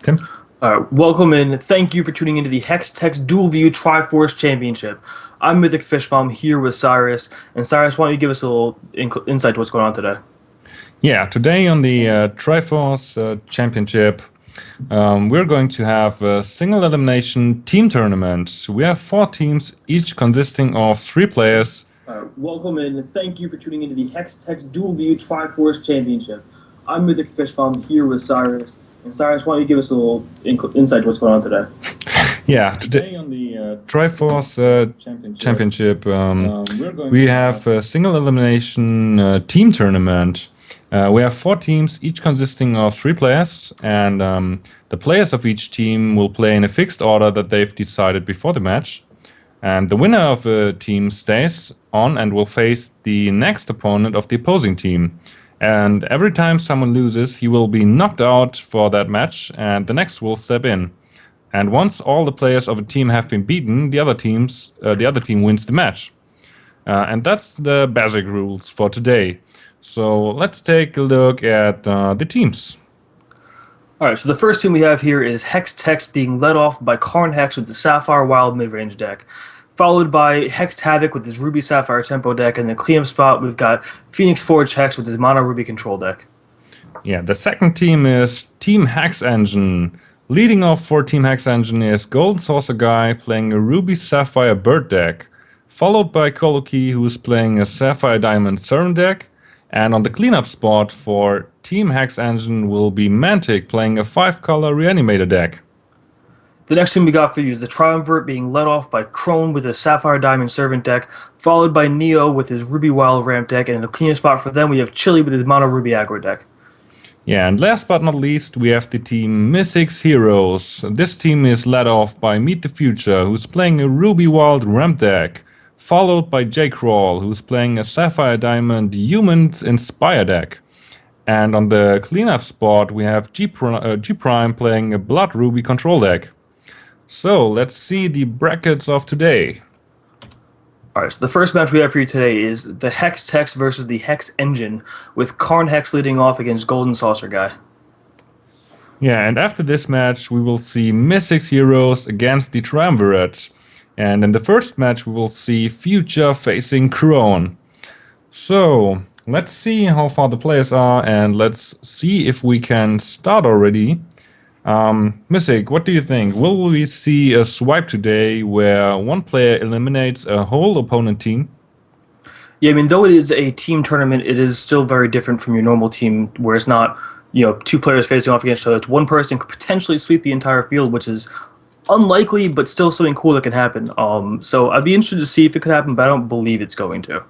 Tim? Welcome and thank you for tuning into the Hex Text Dual View Triforce Championship. I'm Mythic Fishbomb here with Cyrus. And Cyrus, why don't you give us a little insight to what's going on today? Yeah, today on the Triforce Championship, we're going to have a single elimination team tournament. We have 4 teams, each consisting of 3 players. Welcome and thank you for tuning into the Hex Text Dual View Triforce Championship. I'm Mythic Fishbomb here with Cyrus. And Cyrus, why don't you give us a little insight to what's going on today? Yeah, today on the Triforce Championship, we have a single elimination team tournament. We have 4 teams, each consisting of 3 players, and the players of each team will play in a fixed order that they've decided before the match. And the winner of a team stays on and will face the next opponent of the opposing team. And every time someone loses, he will be knocked out for that match, and the next will step in. And once all the players of a team have been beaten, the other team wins the match. And that's the basic rules for today. So let's take a look at the teams. Alright, so the first team we have here is Hex Text being led off by Karn Hex with the Sapphire Wild mid-range deck, followed by Hexed Havoc with his Ruby Sapphire tempo deck, and in the cleanup spot we've got Phoenix Forge Hex with his Mono Ruby control deck. Yeah, the second team is Team Hex Engine. Leading off for Team Hex Engine is Golden Saucer Guy playing a Ruby Sapphire Bird deck, followed by Koloki, who is playing a Sapphire Diamond Servant deck, and on the cleanup spot for Team Hex Engine will be Mantic playing a 5-color Reanimator deck. The next team we got for you is the Triumvirate being led off by Crone with his Sapphire Diamond Servant deck, followed by Neo with his Ruby Wild Ramp deck, and in the cleanup spot for them we have Chili with his Mono Ruby Aggro deck. Yeah, and last but not least, we have the team Mystics Heroes. This team is led off by Meet the Future, who's playing a Ruby Wild Ramp deck, followed by J-Crawl, who's playing a Sapphire Diamond Humans Inspire deck. And on the cleanup spot, we have G-Prime playing a Blood Ruby control deck. So, let's see the brackets of today. Alright, so the first match we have for you today is the Hex Text versus the Hex Engine, with Karn Hex leading off against Golden Saucer Guy. Yeah, and after this match, we will see Mystics Heroes against the Triumvirate. And in the first match, we will see Future facing Crone. So, let's see how far the players are, and let's see if we can start already. Mystic, what do you think? Will we see a swipe today where one player eliminates a whole opponent team? Yeah, I mean, though it is a team tournament, it is still very different from your normal team, where it's not, 2 players facing off against each other. It's one person could potentially sweep the entire field, which is unlikely, but still something cool that can happen. So I'd be interested to see if it could happen, but I don't believe it's going to.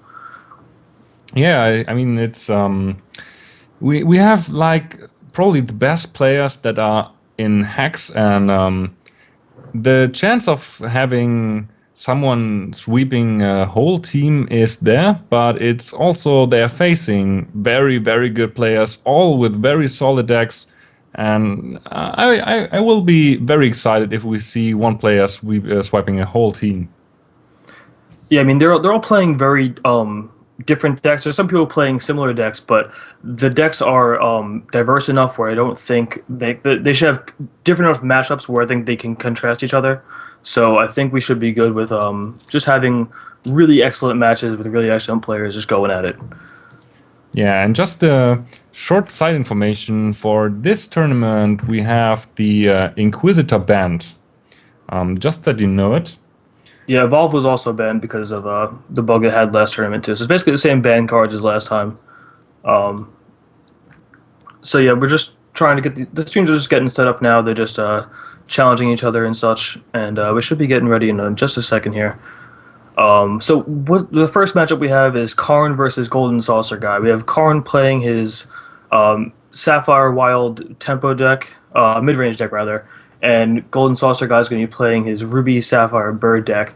Yeah, I mean, it's we have like probably the best players that are in Hex, and the chance of having someone sweeping a whole team is there, but it's also they're facing very, very good players, all with very solid decks. And I will be very excited if we see one player swiping a whole team. Yeah, I mean, they're all playing very different decks. There's some people playing similar decks, but the decks are diverse enough where I don't think they should have different enough matchups where I think they can contrast each other. So I think we should be good with just having really excellent matches with really excellent players just going at it. Yeah, and just a short side information for this tournament, we have the Inquisitor banned. Just that you know it. Yeah, Evolve was also banned because of the bug it had last tournament too. So it's basically the same ban cards as last time. So yeah, we're just trying to get the streams are just getting set up now. They're just challenging each other and such, and we should be getting ready in just a second here. So the first matchup we have is Karn versus Golden Saucer Guy. We have Karn playing his Sapphire Wild tempo deck, mid-range deck rather, and Golden Saucer Guy is going to be playing his Ruby Sapphire Bird deck.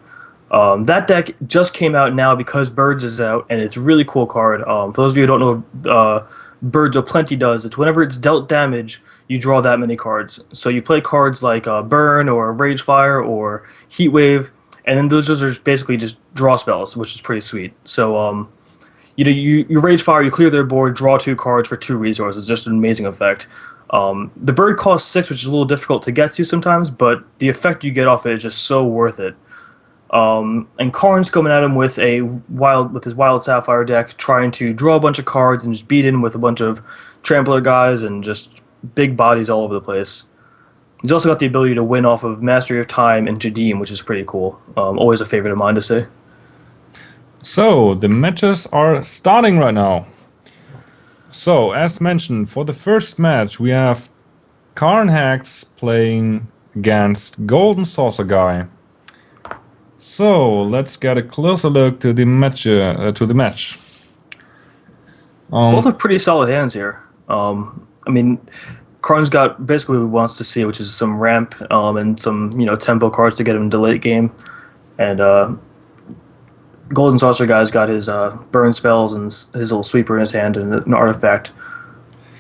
That deck just came out now because Birds is out, and it's a really cool card. For those of you who don't know, Birds of Plenty does. It's whenever it's dealt damage, you draw that many cards. So you play cards like Burn or Rage Fire or Heat Wave, and then those are basically just draw spells, which is pretty sweet. So you Rage Fire, you clear their board, draw 2 cards for 2 resources. Just an amazing effect. The bird costs 6, which is a little difficult to get to sometimes, but the effect you get off it is just so worth it. And Karn's coming at him with his wild sapphire deck, trying to draw a bunch of cards and just beat in with a bunch of trampler guys and just big bodies all over the place. He's also got the ability to win off of Mastery of Time and Jadim, which is pretty cool. Always a favorite of mine to say. So the matches are starting right now. So as mentioned, for the first match we have Karn Hex playing against Golden Saucer Guy. So let's get a closer look to the match. Both have pretty solid hands here. I mean, Karn's got basically what he wants to see, which is some ramp and some tempo cards to get him into late game, and Golden Saucer Guy's got his burn spells and his little sweeper in his hand and an artifact.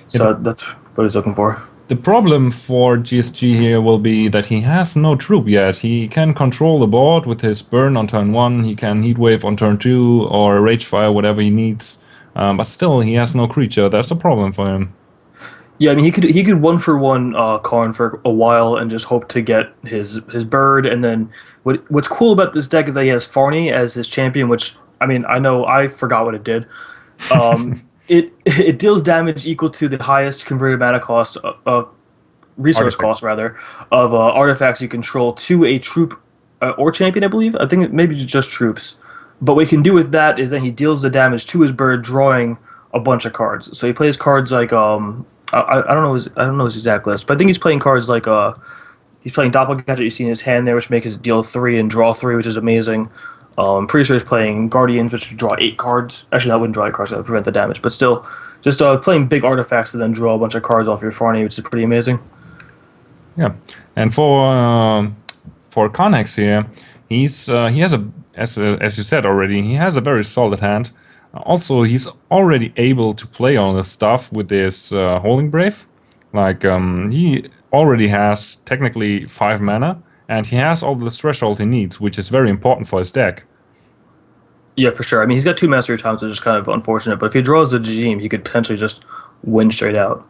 So that's what he's looking for. The problem for GSG here will be that he has no troop yet. He can control the board with his burn on turn 1, he can Heatwave on turn 2, or Ragefire, whatever he needs. But still, he has no creature. That's a problem for him. Yeah, I mean, he could 1-for-1 Karn for a while and just hope to get his bird. And then what's cool about this deck is that he has Farney as his champion, which, I mean, I forgot what it did. It deals damage equal to the highest converted mana cost resource cost rather of artifacts you control to a troop or champion, I believe. I think maybe just troops. But what he can do with that is that he deals the damage to his bird, drawing a bunch of cards. So he plays cards like I don't know his exact list, but I think he's playing cards like he's playing Doppelganger. You see in his hand there, which makes his deal 3 and draw 3, which is amazing. I'm pretty sure he's playing Guardians, which would draw 8 cards. Actually, that wouldn't draw 8 cards; that would prevent the damage. But still, just playing big artifacts to then draw a bunch of cards off your Farney, which is pretty amazing. Yeah, and for Karn Hex here, he has as you said already, he has a very solid hand. Also, he's already able to play on this stuff with his Holding Brave. Like, he already has technically 5 mana, and he has all the threshold he needs, which is very important for his deck. Yeah, for sure. I mean, he's got 2 Mastery of Times, which is kind of unfortunate, but if he draws the Jadim, he could potentially just win straight out.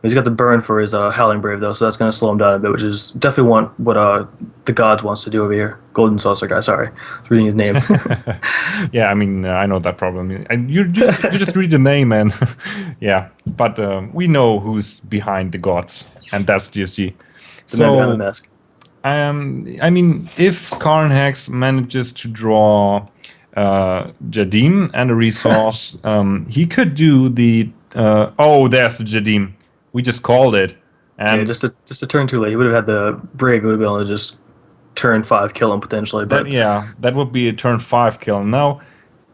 He's got the burn for his Howling Brave, though, so that's going to slow him down a bit, which is definitely what the Gods wants to do over here. Golden Saucer Guy, sorry. I was reading his name. Yeah, I mean, I know that problem. And you just read the name, and yeah. But we know who's behind the Gods, and that's GSG. The man behind the mask. I mean, if Karn Hex manages to draw Jadim and a resource, he could do the... there's the Jadim. We just called it. And yeah, just a turn too late. He would have had the Brave. He would have been able to just turn 5 kill him potentially. But that would be a turn 5 kill. Now,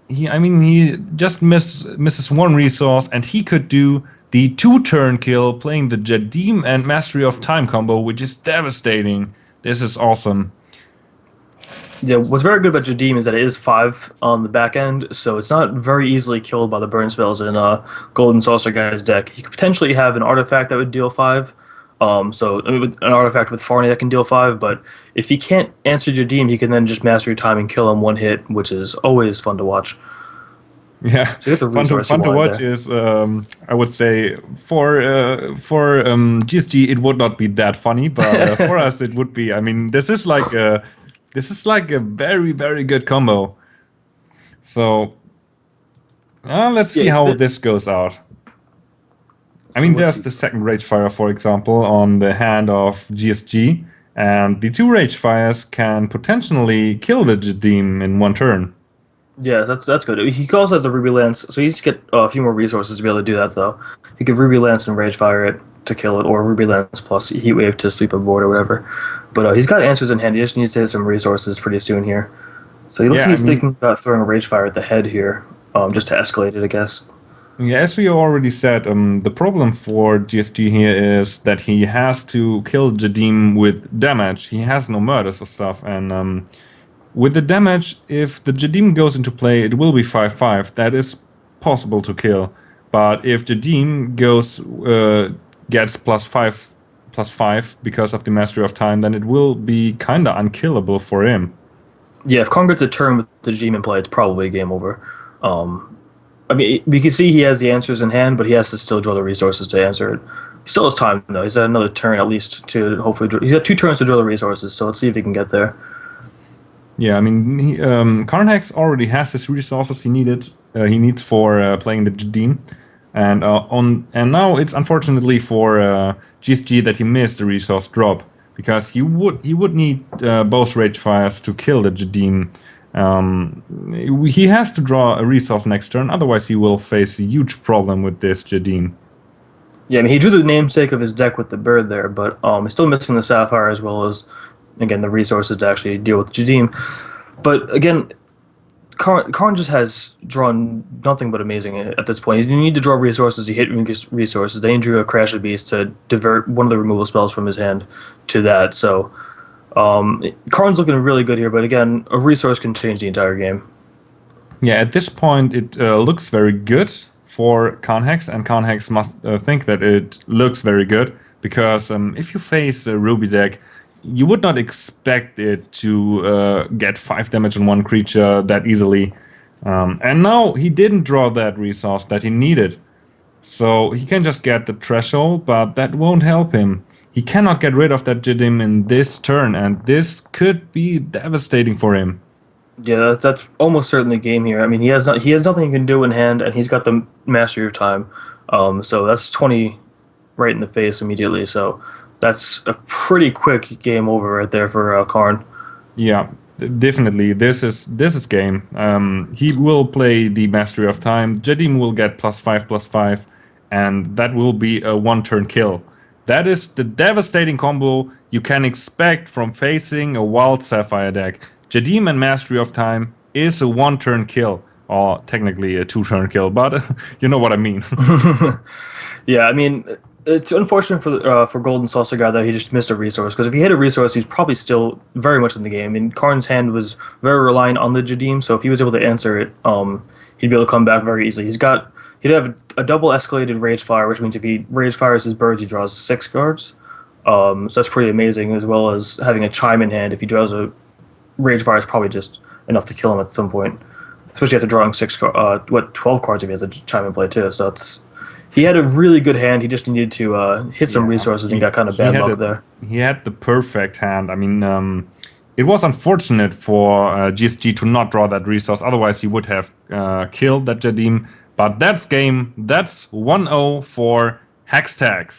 he just misses 1 resource, and he could do the 2-turn kill playing the Jadim and Mastery of Time combo, which is devastating. This is awesome. Yeah, what's very good about Jadim is that it is 5 on the back end, so it's not very easily killed by the burn spells in Golden Saucer Guy's deck. He could potentially have an artifact that would deal 5, an artifact with Farney that can deal 5, but if he can't answer Jadim, he can then just Mastery Time and kill him 1 hit, which is always fun to watch. Yeah, so fun to watch there. Is, I would say, for GSG it would not be that funny, but for us it would be. I mean, this is like a very, very good combo. So let's see how this goes out. I mean, there's the second Ragefire, for example, on the hand of GSG, and the 2 Ragefires can potentially kill the Jadim in 1 turn. Yeah, that's good. He also has the Ruby Lance, so he needs to get a few more resources to be able to do that, though. He could Ruby Lance and Ragefire it to kill it, or Ruby Lance plus Heatwave to sweep a board or whatever. But he's got answers in hand. He just needs to hit some resources pretty soon here. So he looks like he's thinking about throwing a Ragefire at the head here, just to escalate it, I guess. Yeah, as we already said, the problem for GSG here is that he has to kill Jadim with damage. He has no murders or stuff, and with the damage, if the Jadim goes into play, it will be 5/5. That is possible to kill. But if Jadim gets +5 because of the Mastery of Time, then it will be kind of unkillable for him. Yeah, if Karn gets a turn with the Jadim in play, it's probably game over. I mean, we can see he has the answers in hand, but he has to still draw the resources to answer it. He still has time though. He's got another turn at least to hopefully. He's got 2 turns to drill the resources, so let's see if he can get there. Yeah, I mean, Karnhex already has his resources he needs for playing the Jadim, and now it's unfortunately for GSG that he missed the resource drop, because he would need both Rage Fires to kill the Jadim. He has to draw a resource next turn, otherwise he will face a huge problem with this Jadim. Yeah, I mean, he drew the namesake of his deck with the bird there, but he's still missing the Sapphire as well as, again, the resources to actually deal with Jadim. But again, Karn just has drawn nothing but amazing at this point. You need to draw resources, you hit resources. Then he drew a Crash of Beast to divert one of the removal spells from his hand to that. So Karn's looking really good here, but again, a resource can change the entire game. Yeah, at this point it looks very good for Karnhex, and Karnhex must think that it looks very good, because if you face a Ruby deck, you would not expect it to get 5 damage on one creature that easily. And now he didn't draw that resource that he needed. So he can just get the threshold, but that won't help him. He cannot get rid of that Jadim in this turn, and this could be devastating for him. Yeah, that's almost certainly game here. I mean, he has nothing he can do in hand, and he's got the Mastery of Time. So that's 20 right in the face immediately. So that's a pretty quick game over right there for Karn. Yeah, definitely. This is game. He will play the Mastery of Time. Jadim will get +5/+5, and that will be a 1-turn kill. That is the devastating combo you can expect from facing a Wild Sapphire deck. Jadim and Mastery of Time is a 1-turn kill, or technically a 2-turn kill, but you know what I mean. Yeah, I mean, it's unfortunate for Golden Saucer Guy that he just missed a resource, because if he had a resource, he's probably still very much in the game. I mean, Karn's hand was very reliant on the Jadim, so if he was able to answer it, he'd be able to come back very easily. He'd have a double escalated Rage Fire, which means if he Rage Fires his birds, he draws 6 cards. So that's pretty amazing, as well as having a Chime in hand. If he draws a Rage Fire, is probably just enough to kill him at some point, especially after drawing 12 cards if he has a Chime in play too. So he had a really good hand. He just needed to hit some resources and got kind of bad luck there. He had the perfect hand. I mean, it was unfortunate for GSG to not draw that resource. Otherwise, he would have killed that Jadim. But that's game. That's 1-0 for Hextech.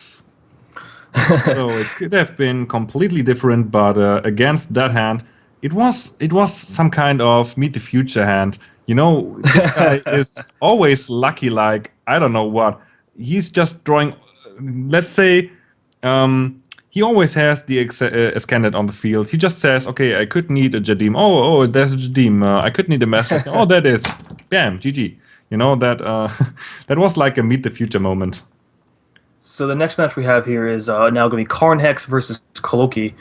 So it could have been completely different, but against that hand, it was some kind of Meet the Future hand. You know, this guy is always lucky, like, I don't know what. He's just drawing, let's say, he always has the Ascendant on the field. He just says, okay, I could need a Jadim. Oh, there's a Jadim. I could need a Master. Oh, that is. Bam, GG. You know, that that was like a Meet the Future moment. So the next match we have here is now going to be Karnhex versus Coloki.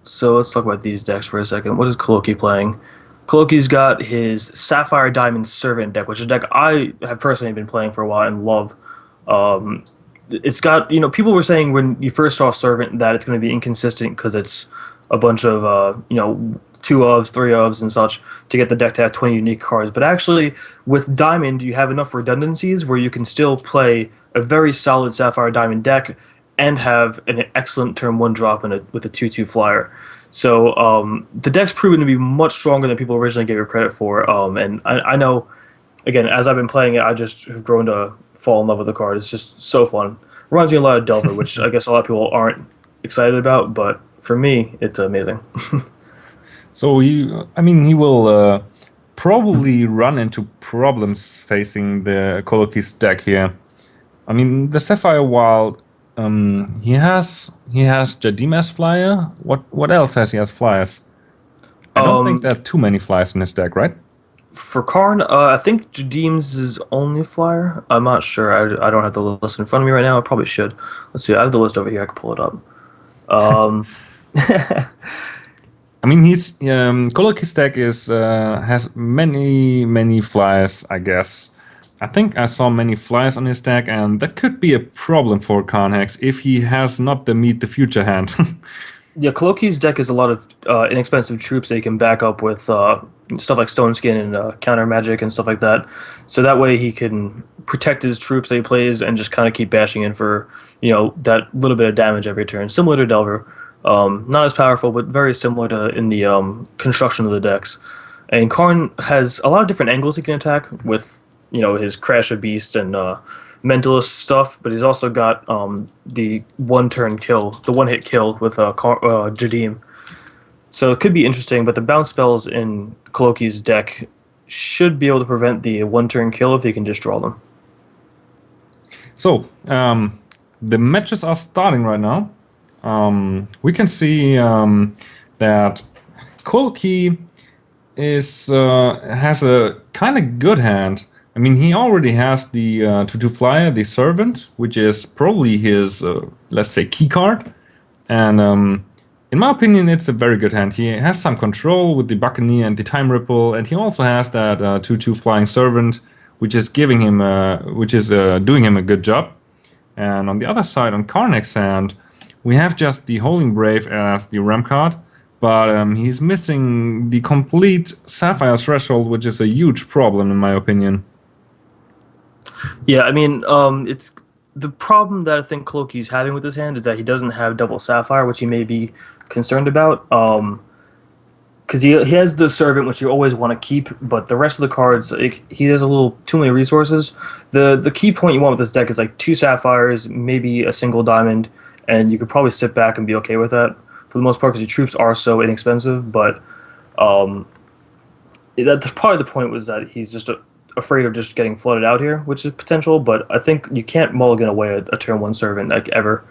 So let's talk about these decks for a second. What is Coloki playing? Coloki's got his Sapphire Diamond Servant deck, which is a deck I have personally been playing for a while and love. It's got, people were saying when you first saw Servant that it's going to be inconsistent because it's a bunch of, 2 ofs, 3 ofs, and such to get the deck to have 20 unique cards. But actually, with Diamond, you have enough redundancies where you can still play a very solid Sapphire Diamond deck and have an excellent turn 1 drop with a 2/2 flyer. So the deck's proven to be much stronger than people originally gave it credit for. And I know, again, as I've been playing it, I just have grown to fall in love with the card. It's just so fun. Reminds me a lot of Delver, which I guess a lot of people aren't excited about, but for me, it's amazing. So he will probably run into problems facing the Coloki's deck here. I mean, the Sapphire Wild, he has Jadim as flyer. What else has he as flyers? I don't think there are too many flyers in his deck, right? For Karn, I think Jadim's is only flyer. I'm not sure. I don't have the list in front of me right now. I probably should. Let's see. I have the list over here. I can pull it up. I mean, he's Coloki's deck has many flyers, I guess. I think I saw many flyers on his deck, and that could be a problem for Karnhex if he has not the Meet the Future hand. Yeah, Coloki's deck is a lot of inexpensive troops that he can back up with stuff like Stone Skin and counter magic and stuff like that. So that way he can protect his troops that he plays and just kind of keep bashing in for, that little bit of damage every turn, similar to Delver. Not as powerful, but very similar to in the construction of the decks. And Karn has a lot of different angles he can attack with, his Crash of Beast and Mentalist stuff, but he's also got the one-hit kill with Jadim. So it could be interesting, but the bounce spells in Cloaky's deck should be able to prevent the one-turn kill if he can just draw them. So, the matches are starting right now. We can see that Cloaky has a kind of good hand. I mean, he already has the 2/2 flyer, the Servant, which is probably his, let's say, key card. And in my opinion, it's a very good hand. He has some control with the Buccaneer and the Time Ripple, and he also has that 2/2 flying Servant, which is doing him a good job. And on the other side, on Karnak's hand, we have just the Holding Brave as the ramp card, but he's missing the complete Sapphire Threshold, which is a huge problem in my opinion. Yeah, I mean, it's the problem that I think Cloaky's having with his hand is that he doesn't have double Sapphire, which he may be concerned about. Because he has the Servant, which you always want to keep, but the rest of the cards, he has a little too many resources. The key point you want with this deck is like 2 Sapphires, maybe a single Diamond, and you could probably sit back and be okay with that for the most part because your troops are so inexpensive. But that's part of the point was that he's just afraid of just getting flooded out here, which is potential. But I think you can't mulligan away a turn 1 Servant like ever.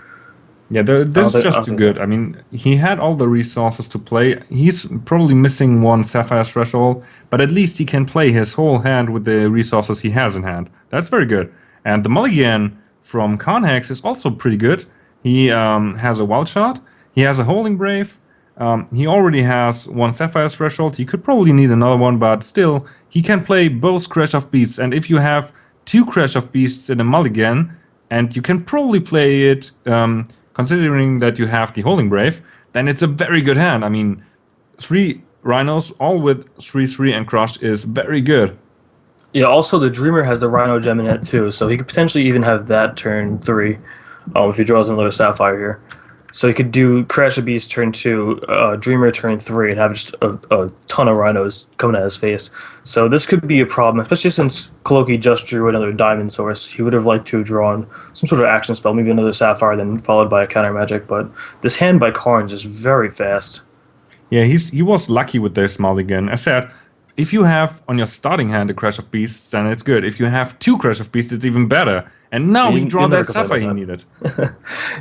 Yeah, this is just too good. I mean, he had all the resources to play. He's probably missing 1 Sapphire Threshold, but at least he can play his whole hand with the resources he has in hand. That's very good. And the mulligan from Karnhex is also pretty good. He has a Wild Shot. He has a Holding Brave. He already has 1 Sapphire Threshold. He could probably need another one, but still, he can play both Crash of Beasts. And if you have 2 Crash of Beasts in a mulligan, and you can probably play it... considering that you have the Holding Brave, then it's a very good hand. I mean, 3 Rhinos, all with 3/3 and Crushed, is very good. Yeah, also the Dreamer has the Rhino gem in it too, so he could potentially even have that turn 3 if he draws another Sapphire here. So he could do Crash of Beast turn 2, Dreamer turn 3, and have just a ton of Rhinos coming at his face. So this could be a problem, especially since Cloaky just drew another Diamond source. He would have liked to have drawn some sort of action spell, maybe another Sapphire, then followed by a counter magic. But this hand by Karn is just very fast. Yeah, he was lucky with this mulligan. I said, if you have on your starting hand a Crash of Beasts, then it's good. If you have 2 Crash of Beasts, it's even better. And now he draw that Sapphire he needed.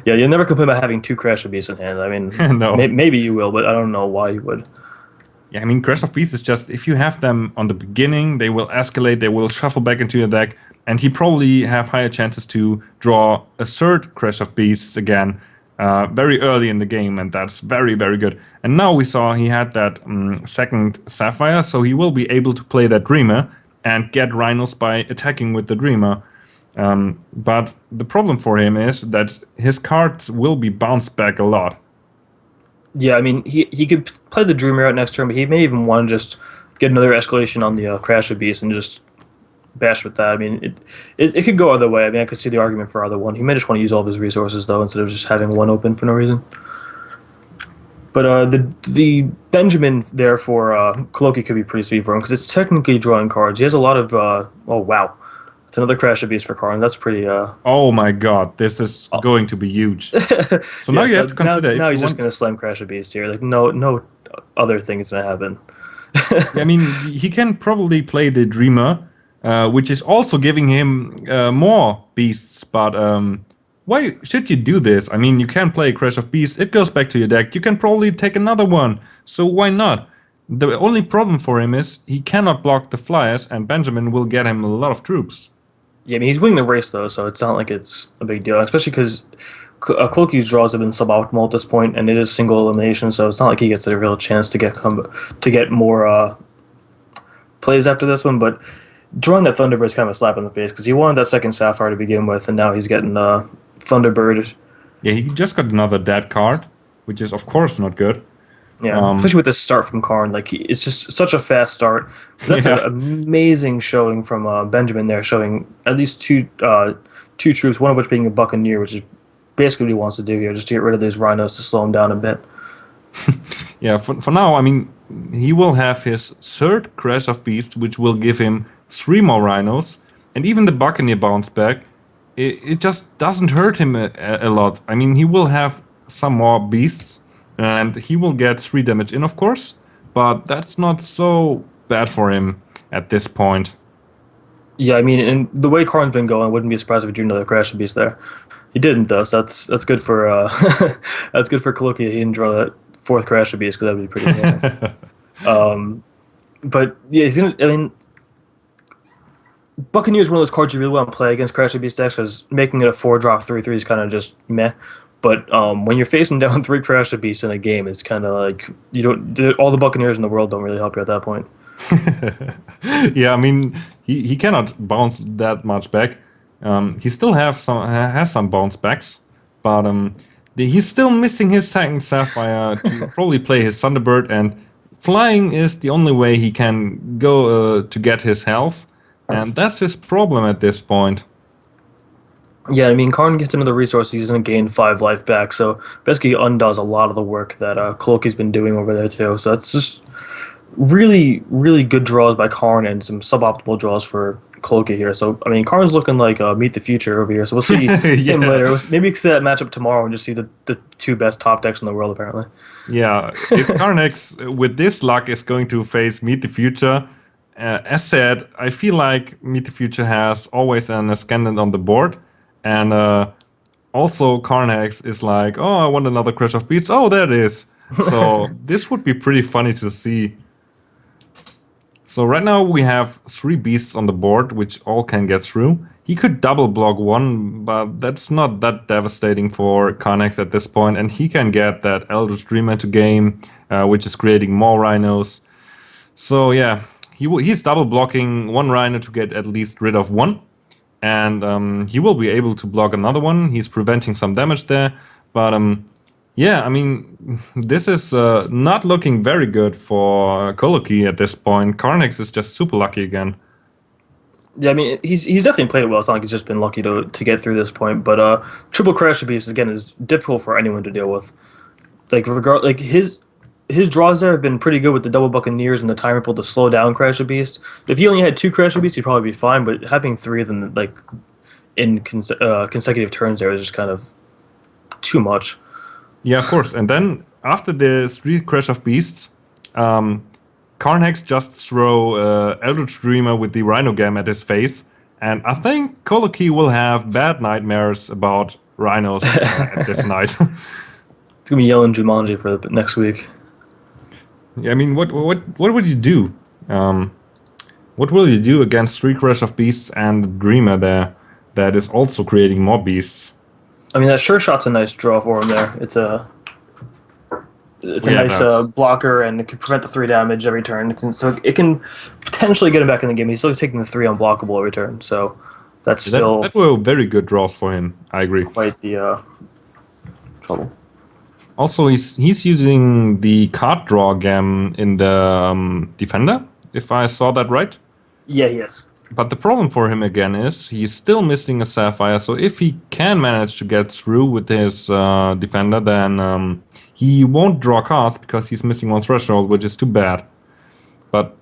Yeah, you'll never complain about having 2 Crash of Beasts in hand. I mean, no. Maybe you will, but I don't know why you would. Yeah, I mean, Crash of Beasts is just, if you have them on the beginning, they will escalate, they will shuffle back into your deck, and he probably have higher chances to draw a 3rd Crash of Beasts again very early in the game, and that's very, very good. And now we saw he had that 2nd Sapphire, so he will be able to play that Dreamer and get Rhinos by attacking with the Dreamer. But the problem for him is that his cards will be bounced back a lot. Yeah, I mean, he could play the Dreamer out next turn, but he may even want to just get another escalation on the Crash of Beast and just bash with that. I mean, it could go either way. I mean, I could see the argument for either one. He may just want to use all of his resources, though, instead of just having one open for no reason. But the Benjamin there for Cloaky could be pretty sweet for him, because it's technically drawing cards. He has a lot of... oh, wow. It's another Crash of Beast for Karn. That's pretty... Oh my god, this is going to be huge. So now you have to consider... Now he's just going to slam Crash of Beast here. Like, no other thing is going to happen. I mean, he can probably play the Dreamer, which is also giving him more Beasts, but why should you do this? I mean, you can play Crash of Beast, it goes back to your deck. You can probably take another one, so why not? The only problem for him is he cannot block the flyers, and Benjamin will get him a lot of troops. Yeah, I mean, he's winning the race, though, so it's not like it's a big deal, especially because Cloaky's draws have been suboptimal at this point, and it is single elimination, so it's not like he gets a real chance to get more plays after this one. But drawing that Thunderbird is kind of a slap in the face, because he wanted that 2nd Sapphire to begin with, and now he's getting Thunderbird. Yeah, he just got another dead card, which is, of course, not good. Yeah, especially with this start from Karn, like it's just such a fast start. That's an amazing showing from Benjamin there, showing at least two troops, one of which being a Buccaneer, which is basically what he wants to do here, just to get rid of these rhinos to slow him down a bit. Yeah, for now, I mean, he will have his third Crash of Beasts, which will give him 3 more rhinos, and even the Buccaneer bounce back. It just doesn't hurt him a lot. I mean, he will have some more beasts, and he will get 3 damage in, of course, but that's not so bad for him at this point. Yeah, I mean, and the way Karn's been going, I wouldn't be surprised if he drew another Crash of Beast there. He didn't though, so that's good for that's good for Colokia. He didn't draw that 4th Crash of Beast because that would be pretty bad. But yeah, he's gonna. I mean, Buccaneer is one of those cards you really want to play against Crash of Beast decks because making it a 4-drop 3/3 is kind of just meh. But when you're facing down 3 Crash of Beasts in a game, it's kind of like you don't. All the Buccaneers in the world don't really help you at that point. Yeah, I mean, he cannot bounce that much back. He still has some bounce backs, but he's still missing his 2nd Sapphire to probably play his Thunderbird, and flying is the only way he can go to get his health, and that's his problem at this point. Yeah, I mean, Karn gets another resource, he's going to gain 5 life back, so basically he undoes a lot of the work that Coloki's been doing over there too, so it's just really, really good draws by Karn and some suboptimal draws for Colokia here. So, I mean, Karn's looking like Meet the Future over here, so we'll see him later. Maybe we can see that matchup tomorrow and just see the 2 best top decks in the world, apparently. Yeah, if Karnex, with this luck, is going to face Meet the Future, as said, I feel like Meet the Future has always an Ascendant on the board, and also Karnex is like, oh, I want another Crash of Beasts. Oh, there it is. So this would be pretty funny to see. So right now we have 3 beasts on the board, which all can get through. He could double block 1, but that's not that devastating for Karnex at this point, and he can get that Eldritch Dreamer to game, which is creating more rhinos. So yeah, he's double blocking 1 rhino to get at least rid of 1, and he will be able to block another one. He's preventing some damage there, but yeah, I mean, this is not looking very good for Coloki at this point. Karnex is just super lucky again. Yeah, I mean, he's definitely played it well. It's not like he's just been lucky to get through this point. But triple Crash of Beast, again, is difficult for anyone to deal with. Like his draws there have been pretty good with the double Buccaneers and the Time Ripple to slow down Crash of Beast. If he only had 2 Crash of Beast, he'd probably be fine. But having 3 of them like in consecutive turns there is just kind of too much. Yeah, of course. And then after the 3 Crash of Beasts, Karnex just throw Eldritch Dreamer with the Rhino Gam at his face, and I think Coloki will have bad nightmares about rhinos at this night. It's gonna be yelling Jumanji for the next week. Yeah, I mean, what would you do? What will you do against 3 Crash of Beasts and Dreamer there that is also creating more beasts? I mean, that Sure Shot's a nice draw for him there. It's a nice blocker, and it can prevent the 3 damage every turn. So it can potentially get him back in the game. He's still taking the 3 unblockable every turn, so that's still... That were very good draws for him, I agree. Quite the trouble. Also, he's using the card draw gam in the Defender, if I saw that right. Yeah, he is. But the problem for him again is he's still missing a Sapphire, so if he can manage to get through with his Defender, then he won't draw cards because he's missing 1 Threshold, which is too bad. But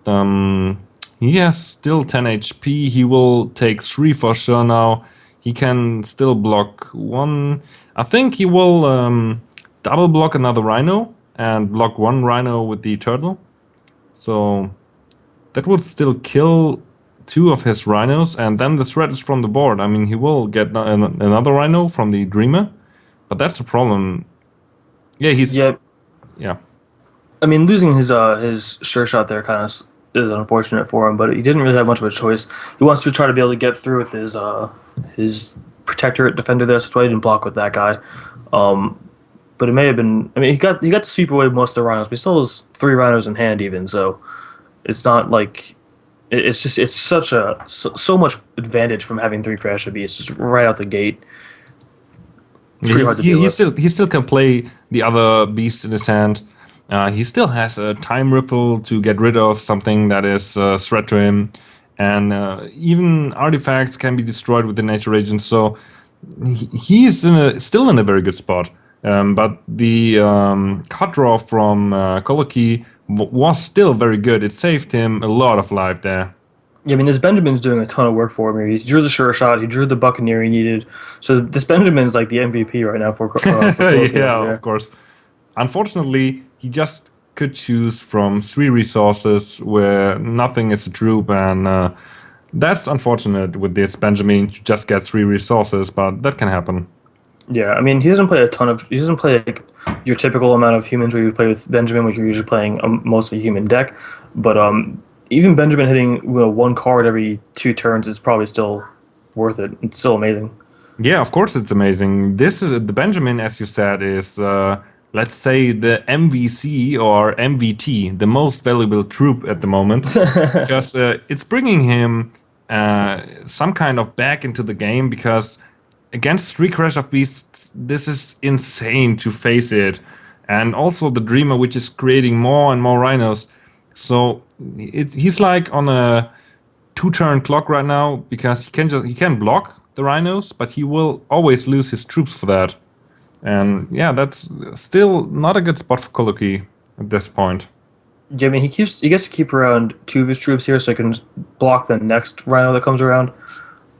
he has still 10 HP, he will take 3 for sure now. He can still block 1. I think he will double block another Rhino and block 1 Rhino with the Turtle. So that would still kill 2 of his rhinos, and then the threat is from the board. I mean, he will get another rhino from the Dreamer, but that's the problem. Yeah, yeah. I mean, losing his Sure Shot there kind of is unfortunate for him, but he didn't really have much of a choice. He wants to try to be able to get through with his Protectorate Defender there, so that's why he didn't block with that guy. But it may have been. I mean, he got to sweep away most of the rhinos, but he still has 3 rhinos in hand even. So it's not like. It's so much advantage from having 3 Crash of Beasts just right out the gate. Pretty hard to deal with. He still can play the other beasts in his hand. He still has a time ripple to get rid of something that is a threat to him, and even artifacts can be destroyed with the nature agent. So he's still in a very good spot. But the card draw from Coloki was still very good. It saved him a lot of life there. Yeah, I mean, this Benjamin's doing a ton of work for him. He drew the sure shot. He drew the Buccaneer he needed. So this Benjamin's like the MVP right now for yeah, of course. Unfortunately, he just could choose from 3 resources where nothing is a troop, and that's unfortunate with this Benjamin. You just get 3 resources, but that can happen. Yeah, I mean, he doesn't play like your typical amount of humans where you play with Benjamin, which you're usually playing a mostly human deck. But even Benjamin hitting 1 card every 2 turns is probably still worth it. It's still amazing. Yeah, of course it's amazing. This is the Benjamin, as you said, is let's say the MVC or MVT, the most valuable troop at the moment, because it's bringing him some kind of back into the game. Because against 3 Crash of Beasts, this is insane to face it, and also the Dreamer, which is creating more and more rhinos. So he's like on a 2-turn clock right now, because he can block the rhinos, but he will always lose his troops for that. And yeah, that's still not a good spot for Coloki at this point. Yeah, I mean, he gets to keep around 2 of his troops here, so he can block the next rhino that comes around.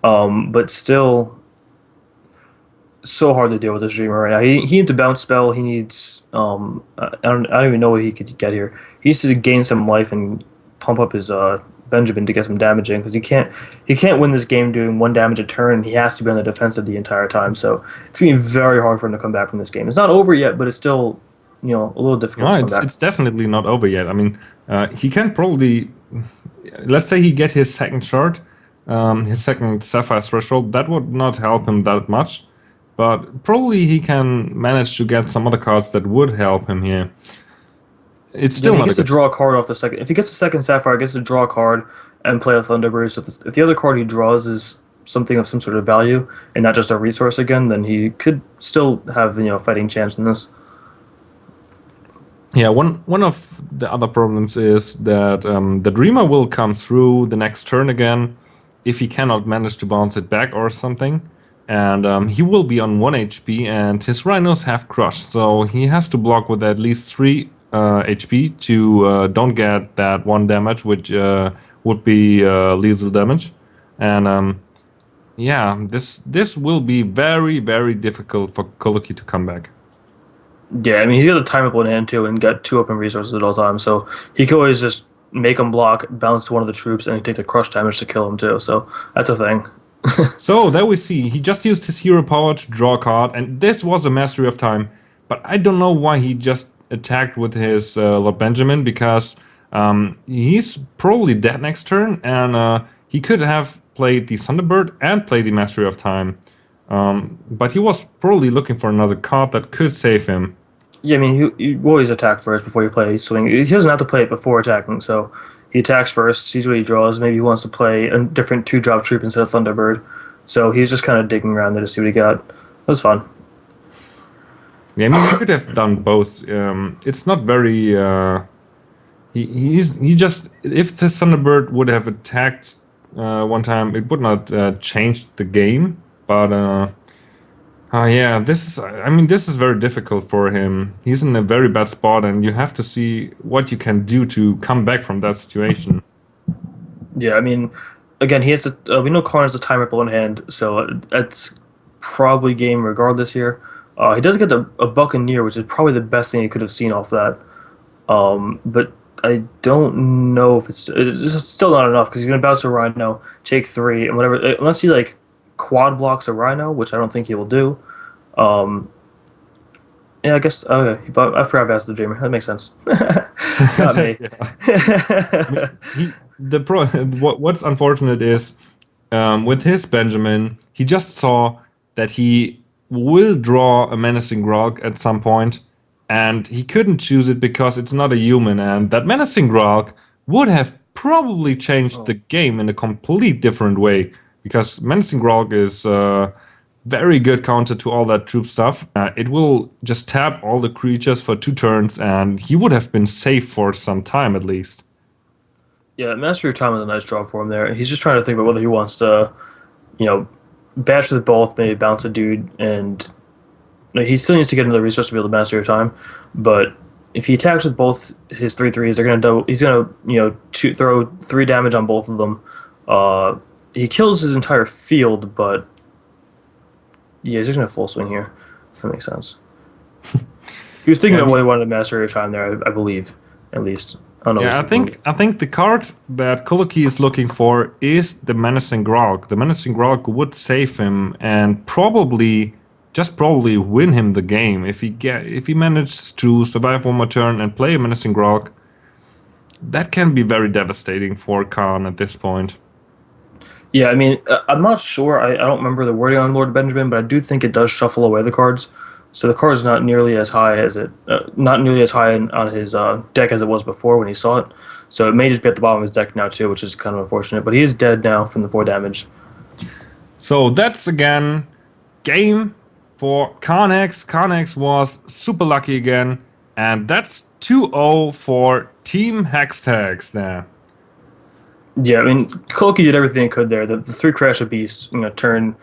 But still, so hard to deal with this Dreamer right now. He needs a bounce spell. He needs I don't even know what he could get here. He needs to gain some life and pump up his Benjamin to get some damage in, because he can't win this game doing 1 damage a turn. He has to be on the defensive the entire time. So it's gonna be very hard for him to come back from this game. It's not over yet, but it's still a little difficult to come back. It's definitely not over yet. I mean, he can probably, let's say he get his second shard, his second Sapphire Threshold. That would not help him that much, but probably he can manage to get some other cards that would help him here. It's still he gets to draw a card off the second. If he gets a second Sapphire, he gets to draw a card and play a Thunderbird. So if the other card he draws is something of some sort of value and not just a resource again, then he could still have fighting chance in this. Yeah, one of the other problems is that the Dreamer will come through the next turn again if he cannot manage to bounce it back or something. And he will be on 1 HP, and his rhinos have Crush, so he has to block with at least 3 HP to don't get that 1 damage, which would be lethal damage. And yeah, this will be very, very difficult for Coloki to come back. Yeah, I mean, he's got a time up in hand too and got 2 open resources at all times, so he could always just make him block, bounce one of the troops, and take the crush damage to kill him too. So that's a thing. So there we see he just used his hero power to draw a card, and this was a Mastery of Time. But I don't know why he just attacked with his Lord Benjamin, because he's probably dead next turn, and he could have played the Thunderbird and played the Mastery of Time. But he was probably looking for another card that could save him. Yeah, I mean, you always attack first before you play swing. He doesn't have to play it before attacking, so he attacks first, sees what he draws. Maybe he wants to play a different 2-drop troop instead of Thunderbird. So he was just kind of digging around there to see what he got. It was fun. Yeah, I mean, he could have done both. It's not very. He just, if the Thunderbird would have attacked one time, it would not change the game. But yeah, this is very difficult for him. He's in a very bad spot, and you have to see what you can do to come back from that situation. Yeah, I mean, again, he has to. We know Karn has the time ripple in hand, so that's probably game regardless here. He does get a Buccaneer, which is probably the best thing he could have seen off that. But I don't know if it's still not enough, because he's going to bounce a Rhino, take 3, and whatever. Unless he quad blocks a Rhino, which I don't think he will do. Yeah, I guess. Okay, I forgot about the Dreamer. That makes sense. Not me. What's unfortunate is with his Benjamin, he just saw that he will draw a Menacing Grog at some point, and he couldn't choose it because it's not a human, and that Menacing Grog would have probably changed the game in a complete different way, because Menacing Grog is very good counter to all that troop stuff. It will just tap all the creatures for 2 turns, and he would have been safe for some time at least. Yeah, Master of Time is a nice draw for him there. He's just trying to think about whether he wants to, bash with both, maybe bounce a dude, and he still needs to get another resource to be able to Master of Time. But if he attacks with both his 3/3s, they're gonna double. He's gonna throw 3 damage on both of them. He kills his entire field, but yeah, he's just gonna full swing here. That makes sense. He was thinking about what he wanted to Master of Time there, I believe, at least. I don't know. Yeah, I think the card that Coloki is looking for is the Menacing Grog. The Menacing Grog would save him and probably win him the game if he manages to survive 1 more turn and play a Menacing Grog. That can be very devastating for Khan at this point. Yeah, I mean, I'm not sure. I don't remember the wording on Lord Benjamin, but I do think it does shuffle away the cards. So the card is not nearly as high on his deck as it was before when he saw it. So it may just be at the bottom of his deck now too, which is kind of unfortunate. But he is dead now from the 4 damage. So that's again game for Carnex. Carnex was super lucky again, and that's 2-0 for Team Hextags there. Yeah, I mean, Coloki did everything he could there. The 3 Crash of Beast, turn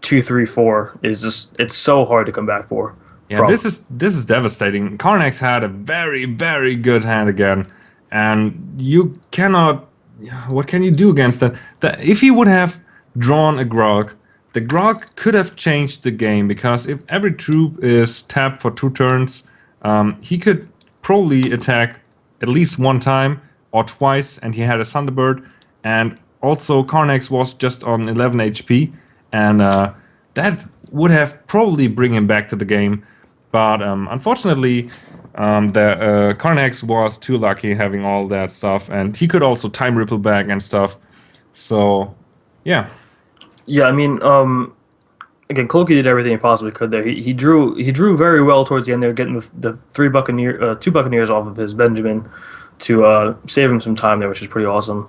2, 3, 4 is just—it's so hard to come back for. Yeah, this is devastating. Carnex had a very, very good hand again, and you cannot. What can you do against that? If he would have drawn a Grog, the Grog could have changed the game, because if every troop is tapped for 2 turns, he could probably attack at least 1 time or twice, and he had a Thunderbird, and also Carnex was just on 11 HP, and that would have probably bring him back to the game. But unfortunately, the Carnex was too lucky having all that stuff, and he could also time ripple back and stuff. So, yeah. Yeah, I mean, again, Coloki did everything he possibly could there. He drew very well towards the end there, getting the 2 Buccaneers off of his Benjamin to save him some time there, which is pretty awesome.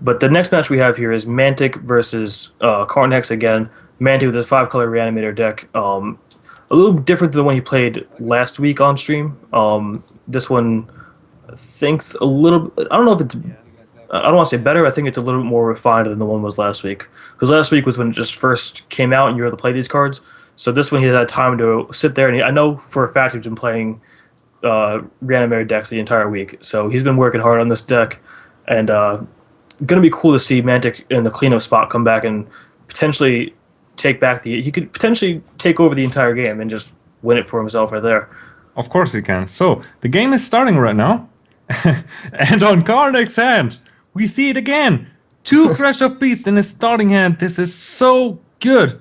But the next match we have here is Mantic versus Carnex again. Mantic with his 5-color Reanimator deck. A little different than the one he played last week on stream. This one thinks a little. I don't know if it's. I don't want to say better. I think it's a little bit more refined than the one was last week. Because last week was when it just first came out and you were able to play these cards. So this one he had time to sit there, and I know for a fact he's been playing Reanimator decks the entire week. So he's been working hard on this deck, and gonna be cool to see Mantic in the cleanup spot come back and potentially he could potentially take over the entire game and just win it for himself right there. Of course he can. So the game is starting right now. And on Carnex's hand, we see it again. 2 Crash of Beasts in his starting hand. This is so good.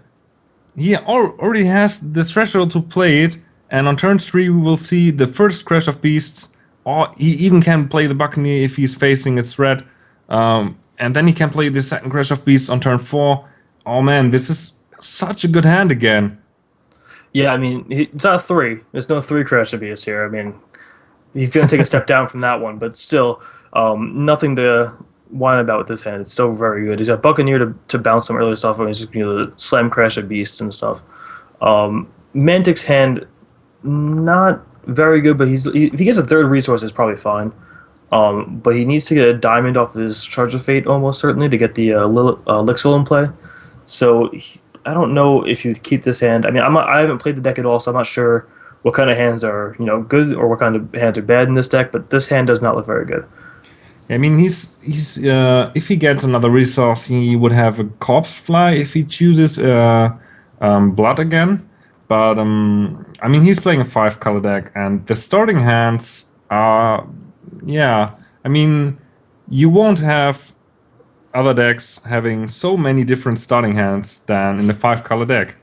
He already has the threshold to play it. And on turn 3, we will see the first Crash of Beasts. Or he even can play the Buccaneer if he's facing a threat. And then he can play the second Crash of Beasts on turn 4. Oh man, this is such a good hand again. Yeah, I mean, it's not 3. There's no 3 Crash of Beasts here. I mean, he's going to take a step down from that one, but still, nothing to whine about with this hand. It's still very good. He's got Buccaneer to bounce some earlier stuff, and he's just going to slam Crash of Beasts and stuff. Mantic's hand, not very good, but if he gets a 3rd resource, it's probably fine. But he needs to get a diamond off of his Charge of Fate, almost certainly, to get the Lixil in play. So I don't know if you keep this hand. I mean, I haven't played the deck at all, so I'm not sure what kind of hands are good or what kind of hands are bad in this deck. But this hand does not look very good. I mean, he's if he gets another resource, he would have a Corpse Fly if he chooses Blood again. But I mean, he's playing a 5-color deck, and the starting hands are, yeah. I mean, you won't have other decks having so many different starting hands than in the 5-color deck.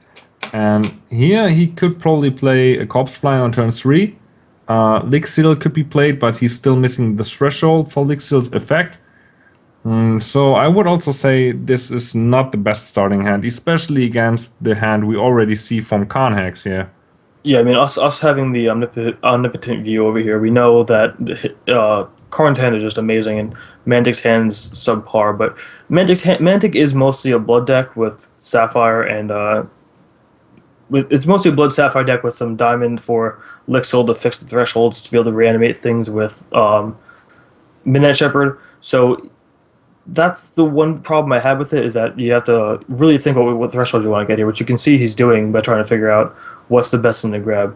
And here he could probably play a Corpse Fly on turn 3. Lixil could be played, but he's still missing the threshold for Lixil's effect. So I would also say this is not the best starting hand, especially against the hand we already see from Carnex here. Yeah, I mean, us having the omnipotent view over here, we know that Karn's hand is just amazing, and Mantic's hand's subpar. But Mantic is mostly a blood deck with Sapphire and it's mostly a Blood Sapphire deck with some Diamond for Lixil to fix the thresholds to be able to reanimate things with Midnight Shepherd. So that's the one problem I had with it, is that you have to really think about what threshold you want to get here, which you can see he's doing by trying to figure out what's the best thing to grab.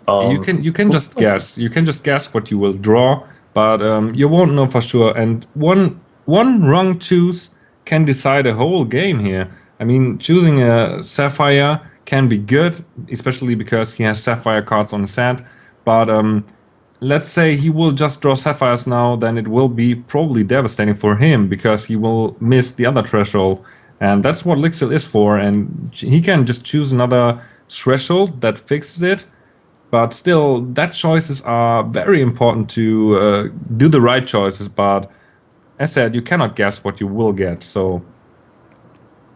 You can just guess. You can just guess what you will draw, but you won't know for sure. And one wrong choose can decide a whole game here. I mean, choosing a Sapphire can be good, especially because he has Sapphire cards on his hand. But let's say he will just draw Sapphires now, then it will be probably devastating for him because he will miss the other threshold. And that's what Lixil is for. And he can just choose another threshold that fixes it. But still, that choices are very important to do the right choices. But as said, you cannot guess what you will get. So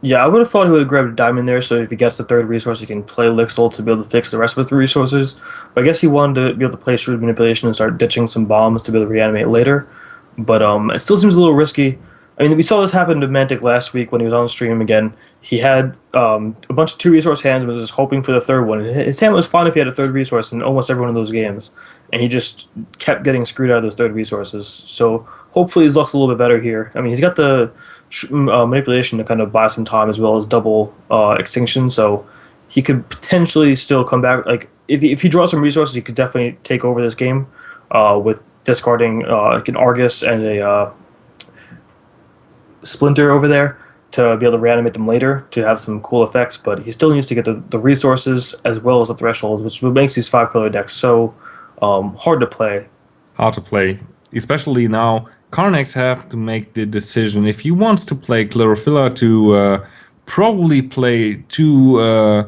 yeah, I would have thought he would have grabbed a Diamond there, so if he gets the third resource, he can play Lixil to be able to fix the rest of the resources. But I guess he wanted to be able to play Shrewd Manipulation and start ditching some bombs to be able to reanimate later. But it still seems a little risky. I mean, we saw this happen to Mantic last week when he was on stream again. He had a bunch of 2-resource hands and was just hoping for the third one. His hand was fine if he had a third resource in almost every one of those games. And he just kept getting screwed out of those third resources. So hopefully his luck's a little bit better here. I mean, he's got the manipulation to kind of buy some time as well as double extinction. So he could potentially still come back. Like if he draws some resources, he could definitely take over this game with discarding like an Argus and a Splinter over there to be able to reanimate them later to have some cool effects, but he still needs to get the resources as well as the thresholds, which makes these 5-color decks so hard to play. Hard to play, especially now. Karnax have to make the decision if he wants to play Chlorophylla to probably play two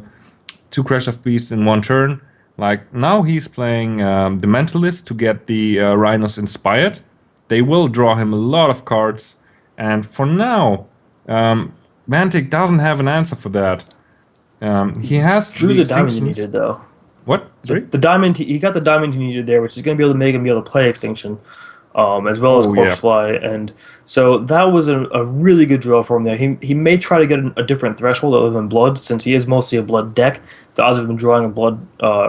Crash of Beasts in one turn. Like now he's playing the Mentalist to get the Rhinos inspired. They will draw him a lot of cards. And for now, Mantic doesn't have an answer for that. He has drew the diamond he needed, though. What? The diamond, he got the diamond he needed there, which is going to be able to make him be able to play Extinction, as well as Corpsefly. And so that was a really good draw for him there. He may try to get a different threshold other than Blood, since he is mostly a Blood deck. The odds of him drawing a Blood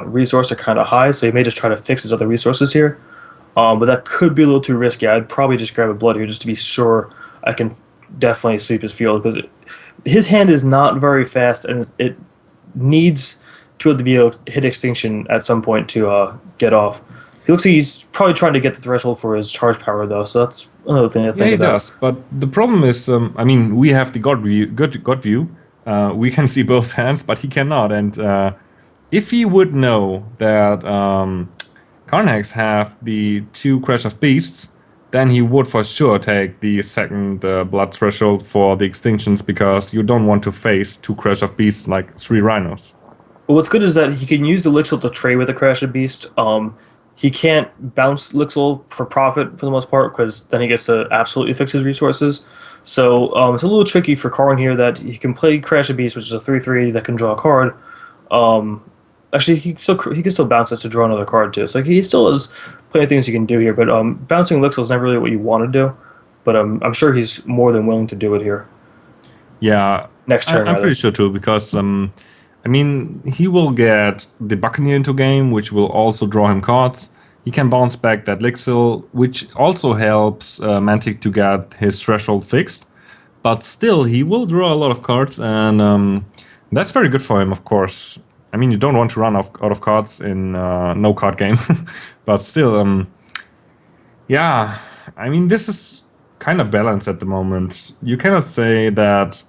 resource are kind of high, so he may just try to fix his other resources here. But that could be a little too risky. I'd probably just grab a Blood here just to be sure I can definitely sweep his field, because his hand is not very fast, and it needs to be able to hit Extinction at some point to get off. He looks like he's probably trying to get the threshold for his charge power, though, so that's another thing to think about. Yeah, he does, but the problem is, I mean, we have the God view. We can see both hands, but he cannot, and if he would know that Karnax have the 2 Crash of Beasts, then he would for sure take the second Blood threshold for the Extinctions, because you don't want to face 2 Crash of Beasts like 3 Rhinos. Well, what's good is that he can use the Lixil to trade with the Crash of Beast. He can't bounce Lixil for profit for the most part, because then he gets to absolutely fix his resources. So it's a little tricky for Karn here that he can play Crash of Beast, which is a 3/3 that can draw a card. Actually, he can still bounce it to draw another card too. So he still has plenty of things he can do here. But bouncing Lixil is never really what you want to do. But I'm sure he's more than willing to do it here. Yeah, next turn. I'm pretty sure too, because I mean, he will get the Buccaneer into game, which will also draw him cards. He can bounce back that Lixil, which also helps Mantic to get his threshold fixed. But still, he will draw a lot of cards, and that's very good for him, of course. I mean, you don't want to run out of cards in no card game, but still, yeah. I mean, this is kind of balanced at the moment. You cannot say that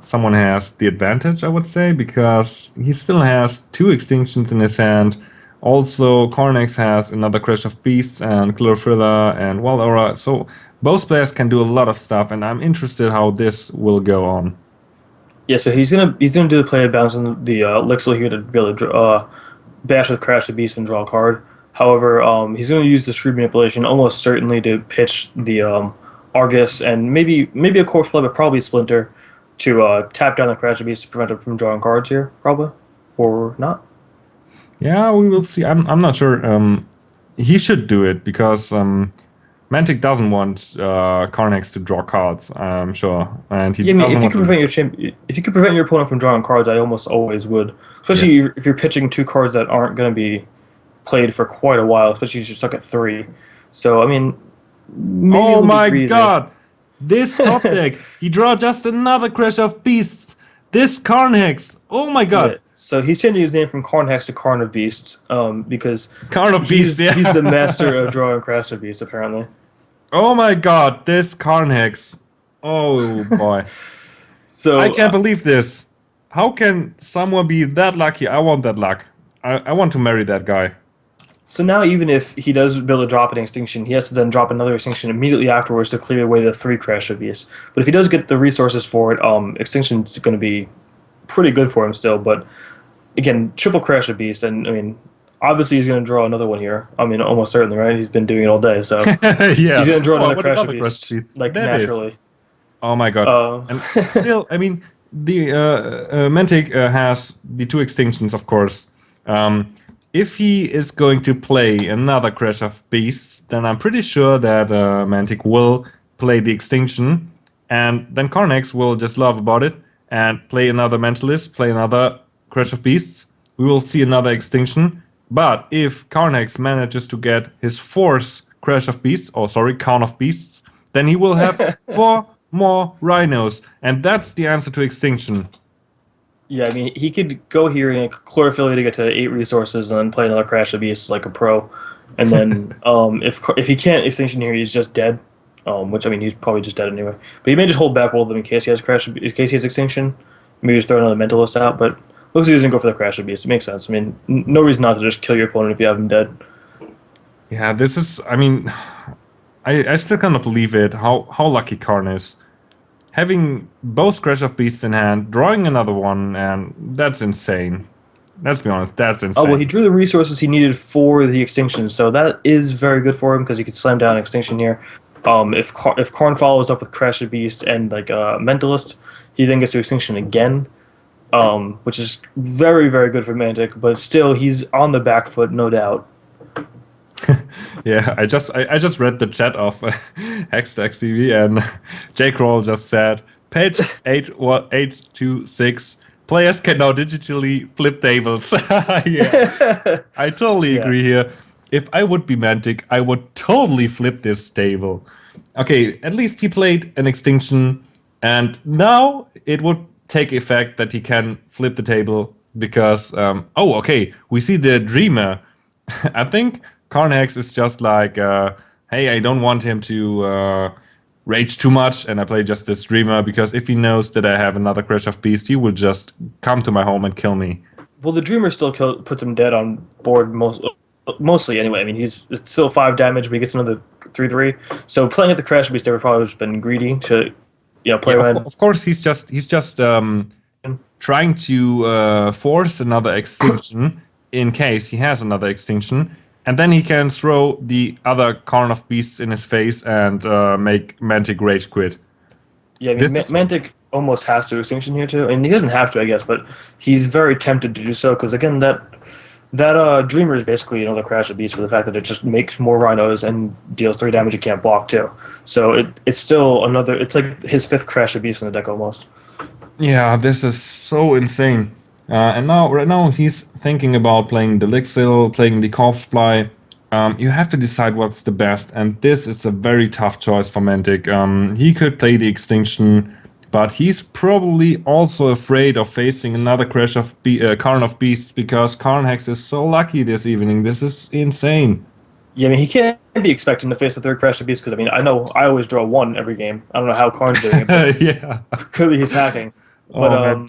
someone has the advantage, I would say, because he still has 2 Extinctions in his hand. Also, Karnax has another Crash of Beasts and Chlorophylla and Wild Aura. So both players can do a lot of stuff, and I'm interested how this will go on. Yeah, so he's gonna do the play of bouncing the Lixil here to be able to bash with Crash the Beast and draw a card. However, he's gonna use the Shrewd Manipulation almost certainly to pitch the Argus and maybe a Corpsefly, but probably Splinter to tap down the Crash the Beast to prevent him from drawing cards here, probably, or not. Yeah, we will see. I'm not sure. He should do it because Mantic doesn't want Carnax to draw cards, I'm sure, and he Yeah, I mean, doesn't if you want could to. prevent if you could prevent your opponent from drawing cards, I almost always would. Especially Yes. if you're pitching 2 cards that aren't going to be played for quite a while, especially if you're stuck at 3. So I mean, maybe Oh we'll just my read it. god! This top deck, he draw just another Crash of Beasts. This Carnhex. Oh my Yeah. god. So he's changing his name from Carnhex to Carn of Beasts, because Carn of Beasts, yeah. he's the master of drawing Crash of Beasts, apparently. Oh my god, this Carnhex. Oh boy. So I can't believe this. How can someone be that lucky? I want that luck. I want to marry that guy. So now, even if he does build a drop in Extinction, he has to then drop another Extinction immediately afterwards to clear away the 3 Crash of Beasts. But if he does get the resources for it, Extinction's going to be pretty good for him still. But again, triple Crash of Beast, and I mean, obviously he's going to draw another one here. I mean, almost certainly, right? He's been doing it all day, so Yeah. he's going to draw another what Crash of another Beast, Crash Beast? like That is. naturally. Oh my god. And still, I mean, the Mantic has the 2 extinctions, of course. If he is going to play another Crash of Beasts, then I'm pretty sure that Mantic will play the extinction, and then Carnax will just laugh about it and play another Mentalist, play another Crash of Beasts. We will see another extinction. But if Carnax manages to get his 4th Crash of Beasts, Carn of Beasts, then he will have 4 more Rhinos, and that's the answer to extinction. Yeah, I mean, he could go here and Chlorophyll to get to 8 resources and then play another Crash of Beasts like a pro. And then if he can't Extinction here, he's just dead. Which, I mean, he's probably just dead anyway. But he may just hold back all of them in case he has in case he has Extinction. Maybe just throw another Mentalist out, but looks like he doesn't go for the Crash of Beasts. It makes sense. I mean, no reason not to just kill your opponent if you have him dead. Yeah, this is, I mean, I still cannot believe it, how lucky Karn is. Having both Crash of Beasts in hand, drawing another one, and that's insane. Let's be honest, that's insane. Oh, well, he drew the resources he needed for the Extinction, so that is very good for him because he could slam down Extinction here. If Karn follows up with Crash of Beast and like Mentalist, he then gets to Extinction again, which is very, very good for Mantic, but still, he's on the back foot, no doubt. Yeah, I just read the chat of Hextax TV, and J. Kroll just said, page 826, players can now digitally flip tables. Yeah, I totally agree here. If I would be Mantic, I would totally flip this table. Okay, at least he played an Extinction, and now it would take effect that he can flip the table because, okay, we see the Dreamer. I think Carnax is just like, hey, I don't want him to rage too much, and I play just this Dreamer, because if he knows that I have another Crash of Beast, he will just come to my home and kill me. Well, the Dreamer still puts him dead on board mostly anyway. I mean, it's still 5 damage, but he gets another 3/3. So playing at the Crash Beast, they would probably have been greedy to, play around. Of course, he's just trying to force another Extinction in case he has another Extinction, and then he can throw the other Karn of Beasts in his face and make Mantic rage quit. Yeah, I mean, Mantic almost has to Extinction here too, and he doesn't have to, I guess, but he's very tempted to do so because again, that Dreamer is basically another Crash of Beast for the fact that it just makes more Rhinos and deals 3 damage you can't block too. So it's still it's like his 5th Crash of Beast in the deck almost. Yeah, this is so insane. And right now he's thinking about playing the Lixil, playing the Corpsefly. You have to decide what's the best, and this is a very tough choice for Mantic. He could play the Extinction, but he's probably also afraid of facing another Crash of Karn of Beasts, because Carnax is so lucky this evening. This is insane. Yeah, I mean, he can't be expecting to face the 3rd Crash of Beasts because, I mean, I know I always draw 1 every game. I don't know how Karn's doing it, but yeah. Clearly he's hacking. But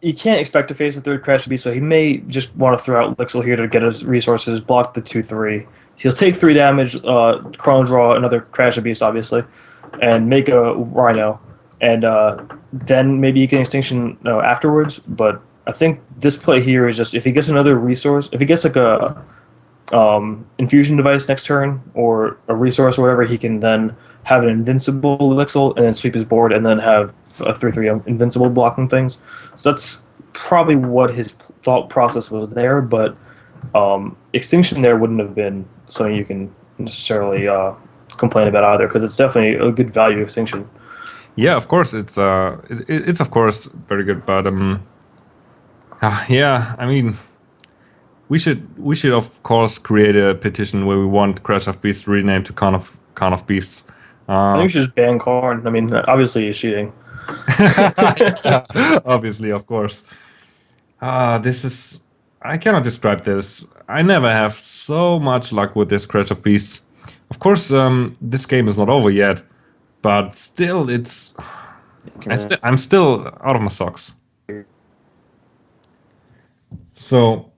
he can't expect to face the 3rd Crash of Beast, so he may just want to throw out Lixil here to get his resources, block the 2/3. He'll take 3 damage, Chrono Draw another Crash of Beast, obviously, and make a Rhino. And then maybe he can Extinction afterwards. But I think this play here is just, if he gets another resource, if he gets like a infusion device next turn, or a resource or whatever, he can then have an invincible Lixil and then sweep his board and then have a 3/3 invincible blocking things. So that's probably what his thought process was there, but Extinction there wouldn't have been something you can necessarily complain about either, because it's definitely a good value extinction. Yeah, of course, it's of course very good, but yeah, I mean, we should of course create a petition where we want Crash of Beasts renamed to Con of Beasts. I think we should just ban Karn. I mean, obviously he's cheating. Obviously, of course. This is... I cannot describe this. I never have so much luck with this Crash of Beasts. Of course, this game is not over yet, but still, it's... I'm still out of my socks. So,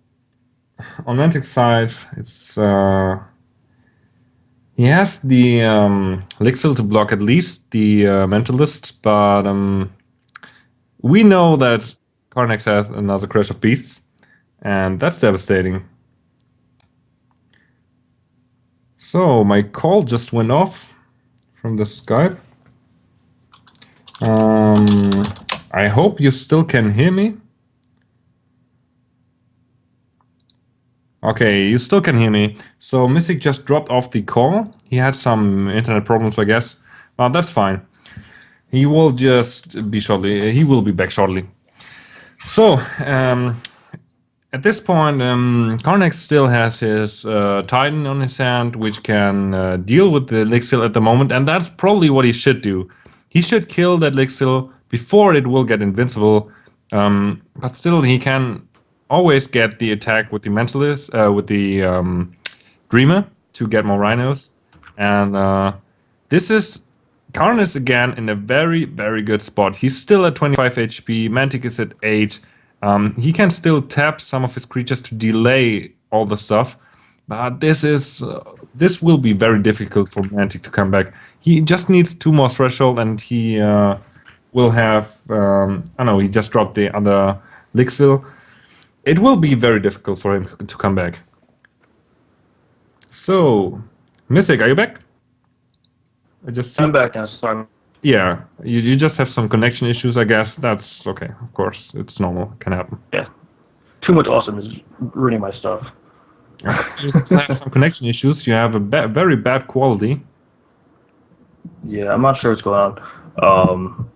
on Mantic's side, it's... he has the Lixil to block at least the Mentalist, but we know that Karnax has another Crash of Beasts, and that's devastating. So, my call just went off from the Skype. I hope you still can hear me. Okay, you still can hear me. So Mystic just dropped off the call. He had some internet problems, I guess. But that's fine. He will just be shortly. He will be back shortly. So, at this point, Karnax still has his Titan on his hand, which can deal with the Lixil at the moment, and that's probably what he should do. He should kill that Lixil before it will get invincible, but still he can always get the attack with the Mentalist, with the Dreamer to get more Rhinos, and this is Karn again in a very, very good spot. He's still at 25 HP, Mantic is at 8. He can still tap some of his creatures to delay all the stuff, but this will be very difficult for Mantic to come back. He just needs 2 more threshold, and he will have. I know he just dropped the other Lixil. It will be very difficult for him to come back. So, Mystic, are you back? I'm back now. Sorry. Yeah, you just have some connection issues, I guess. That's okay, of course. It's normal. It can happen. Yeah. Too much awesome is ruining my stuff. You just have some connection issues. You have a very bad quality. Yeah, I'm not sure what's going on.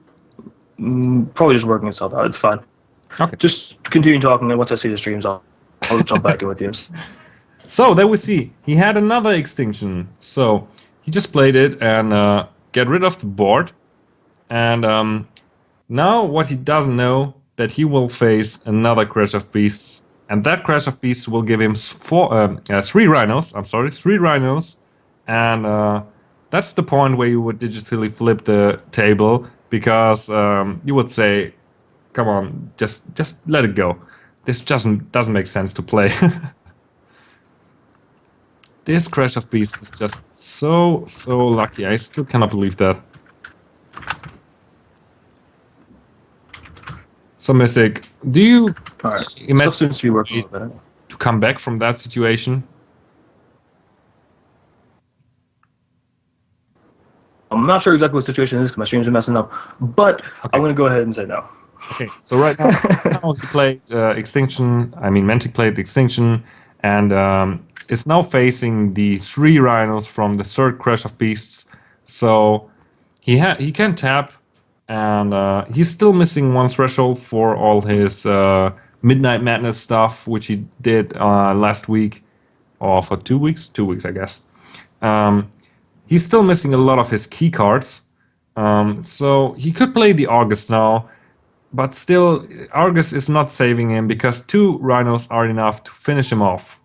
Probably just working itself out. It's fine. Okay. Just continue talking, and once I see the streams, I'll jump back in with you. So, there we see. He had another extinction. So, he just played it and get rid of the board. And now what he doesn't know, that he will face another Crash of Beasts. And that Crash of Beasts will give him 3 Rhinos. I'm sorry, 3 Rhinos. And that's the point where you would digitally flip the table. Because you would say, come on, just let it go. This doesn't make sense to play. This Crash of Beasts is just so lucky. I still cannot believe that. So Mystic, do you imagine seems to be working to come back from that situation? I'm not sure exactly what the situation is because my streams are messing up, but okay. I'm going to go ahead and say no. Okay, so right now he played Extinction. I mean, Mantic played Extinction, and is now facing the 3 Rhinos from the 3rd Crash of Beasts. So he can tap, and he's still missing 1 threshold for all his Midnight Madness stuff, which he did last week, or for 2 weeks? 2 weeks, I guess. He's still missing a lot of his key cards. So he could play the August now, but still, Argus is not saving him because 2 Rhinos are enough to finish him off.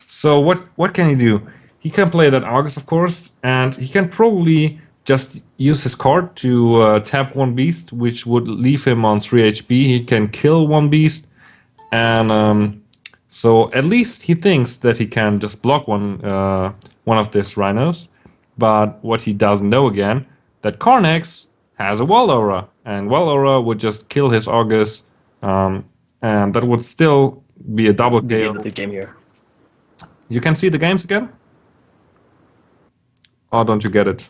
So what can he do? He can play that Argus, of course, and he can probably just use his card to tap 1 beast, which would leave him on 3 HP. He can kill 1 beast, and so at least he thinks that he can just block one of these Rhinos. But what he doesn't know again, that Karnax has a Wall Aura, and Wall Aura would just kill his Argus, and that would still be a double KO. The game here. You can see the games again? Or don't you get it?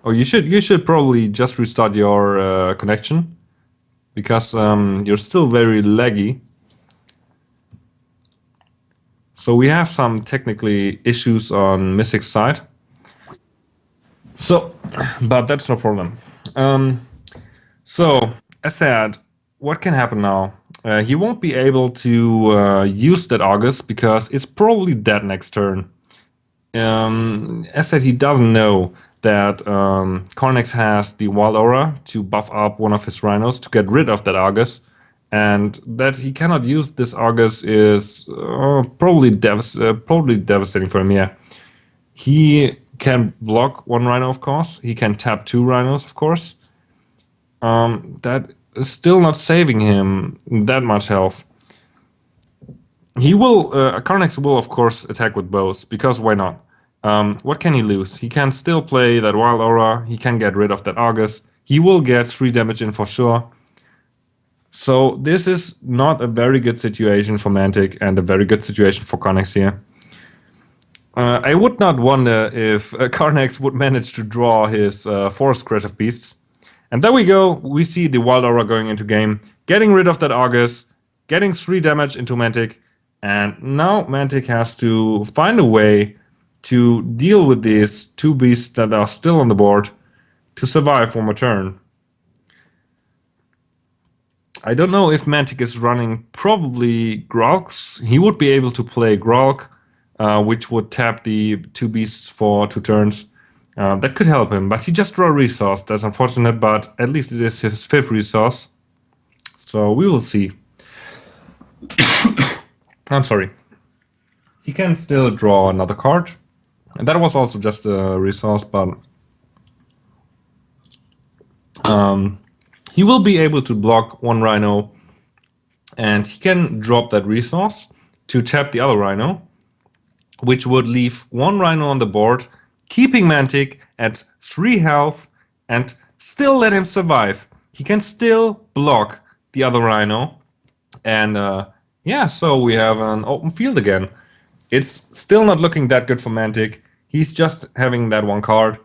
Oh, you should probably just restart your connection, because you're still very laggy. So we have some technically issues on Mystic's side. So, but that's no problem. So, as said, what can happen now? He won't be able to use that August because it's probably dead next turn. As said, he doesn't know that Cornex has the Wild Aura to buff up one of his Rhinos to get rid of that Argus, and that he cannot use this Argus is probably devastating for him. Yeah, he can block one Rhino, of course. He can tap 2 Rhinos, of course. That is still not saving him that much health. He will, Carnex will of course attack with bows, because why not? What can he lose? He can still play that Wild Aura, he can get rid of that Argus, he will get 3 damage in for sure. So this is not a very good situation for Mantic and a very good situation for Carnex here. I would not wonder if Carnex would manage to draw his Forest Crash of Beasts. And there we go, we see the Wild Aura going into game, getting rid of that Argus, getting 3 damage into Mantic, and now Mantic has to find a way to deal with these 2 beasts that are still on the board to survive one more turn. I don't know if Mantic is running probably Grolks. He would be able to play Grolk, which would tap the 2 beasts for 2 turns. That could help him, but he just drew a resource. That's unfortunate, but at least it is his 5th resource. So we will see. I'm sorry. He can still draw another card. And that was also just a resource, but he will be able to block 1 Rhino, and he can drop that resource to tap the other Rhino, which would leave 1 Rhino on the board, keeping Mantic at 3 health and still let him survive. He can still block the other Rhino, and yeah, so we have an open field again. It's still not looking that good for Mantic. He's just having that 1 card.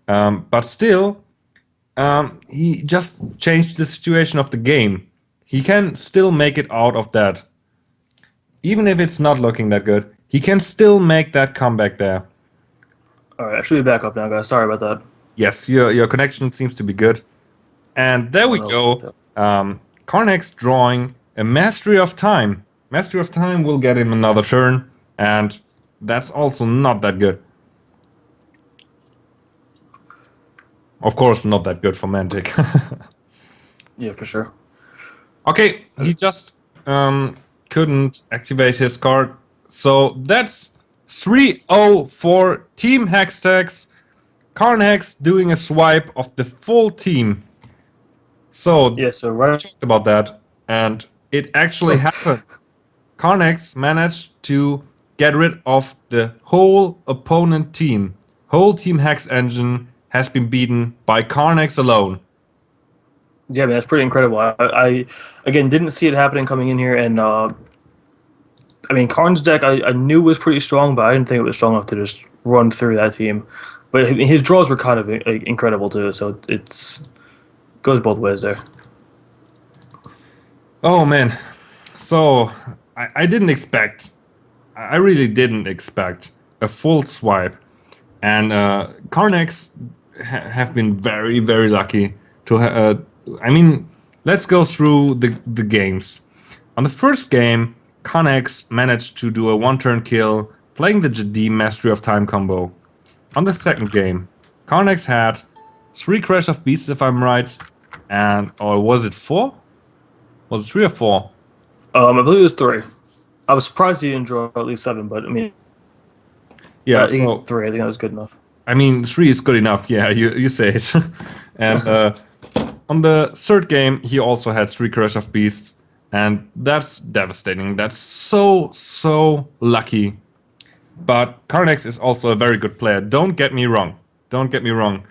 But still, he just changed the situation of the game. He can still make it out of that. Even if it's not looking that good, he can still make that comeback there. Alright, I should be back up now, guys. Sorry about that. Yes, your connection seems to be good. And there we go. Carnex drawing a Mastery of Time. Mastery of Time will get him another turn, and that's also not that good. Of course, not that good for Mantic. Yeah, for sure. Okay, he just couldn't activate his card. So that's 3-0 for Team Hextech. Carnex doing a swipe of the full team. So yeah, so right. We talked about that, and it actually happened. Carnex managed to get rid of the whole opponent team. Whole Team Hex Engine has been beaten by Carnex alone. Yeah, man, that's pretty incredible. I again didn't see it happening coming in here, and I mean, Karn's deck I knew was pretty strong, but I didn't think it was strong enough to just run through that team. But his draws were kind of incredible too, so it's goes both ways there. Oh man, so I didn't expect, I really didn't expect a full swipe, and Carnex have been very, very lucky to. I mean, let's go through the games. On the first game, Carnex managed to do a 1-turn kill, playing the Jadee Mastery of Time combo. On the second game, Carnex had 3 Crash of Beasts, if I'm right, and or was it 4? Was it 3 or 4? I believe it was 3. I was surprised he didn't draw at least 7, but I mean, yeah, I think so 3. I think that was good enough. I mean, 3 is good enough. Yeah, you say it. And on the third game, he also had 3 Crash of Beasts, and that's devastating. That's so lucky. But Carnex is also a very good player. Don't get me wrong. Don't get me wrong.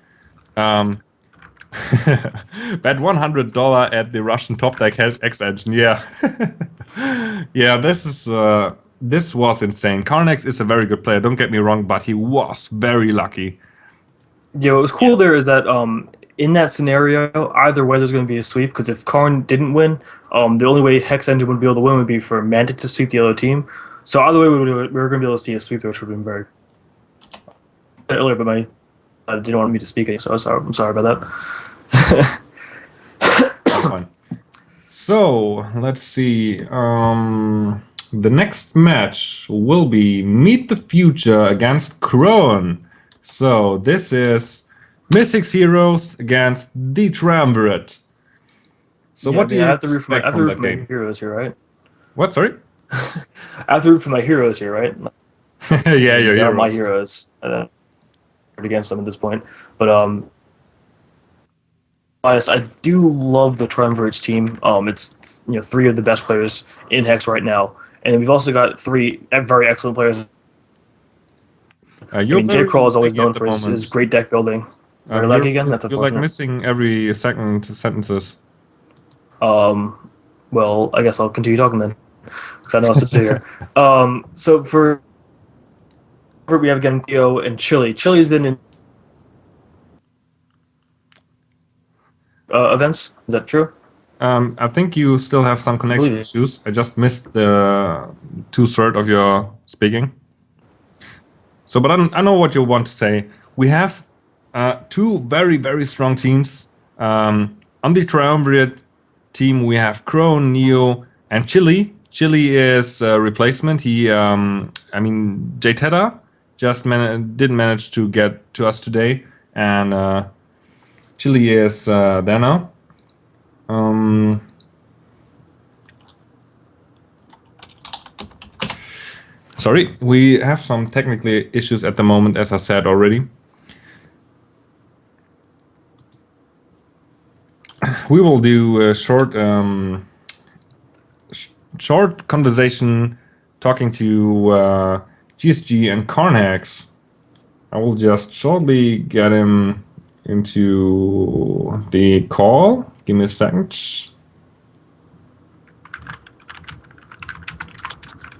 Bet $100 at the Russian Top Deck Hex Engine. Yeah, yeah. This was insane. Carnex is a very good player. Don't get me wrong, but he was very lucky. Yeah, what was cool there is that in that scenario, either way there's going to be a sweep, because if Karn didn't win, the only way Hex Engine would be able to win would be for Mantic to sweep the other team. So either way, we were going to be able to see a sweep, which would have been very earlier, but I didn't want me to speak, so I'm sorry about that. Fine. So let's see. The next match will be Meet the Future against Krone. So this is Mystics Heroes against the Triumvirate. So what do you expect from that game? Heroes here, right? What? Sorry. I have to root for my heroes here, right? Yeah, your heroes. My heroes. Against them at this point, but honest, I do love the Triumvirate's team. It's 3 of the best players in Hex right now, and we've also got 3 very excellent players. J. Crawl is always known for his great deck building. That's unfortunate. You're like missing every second sentences. Well, I guess I'll continue talking then, because I know I'll sit here. So for we have again Theo and Chili. Chili's been in events. Is that true? I think you still have some connection issues. I just missed the 2/3 of your speaking. So, but I know what you want to say. We have 2 very, very strong teams. On the Triumvirate team, we have Krone, Neo, and Chili. Chili is a replacement. Jay Tedder just didn't manage to get to us today, and Chili is there now. Sorry, we have some technical issues at the moment, as I said already. We will do a short conversation talking to GSG and Carnax. I will just shortly get him into the call. Give me a second.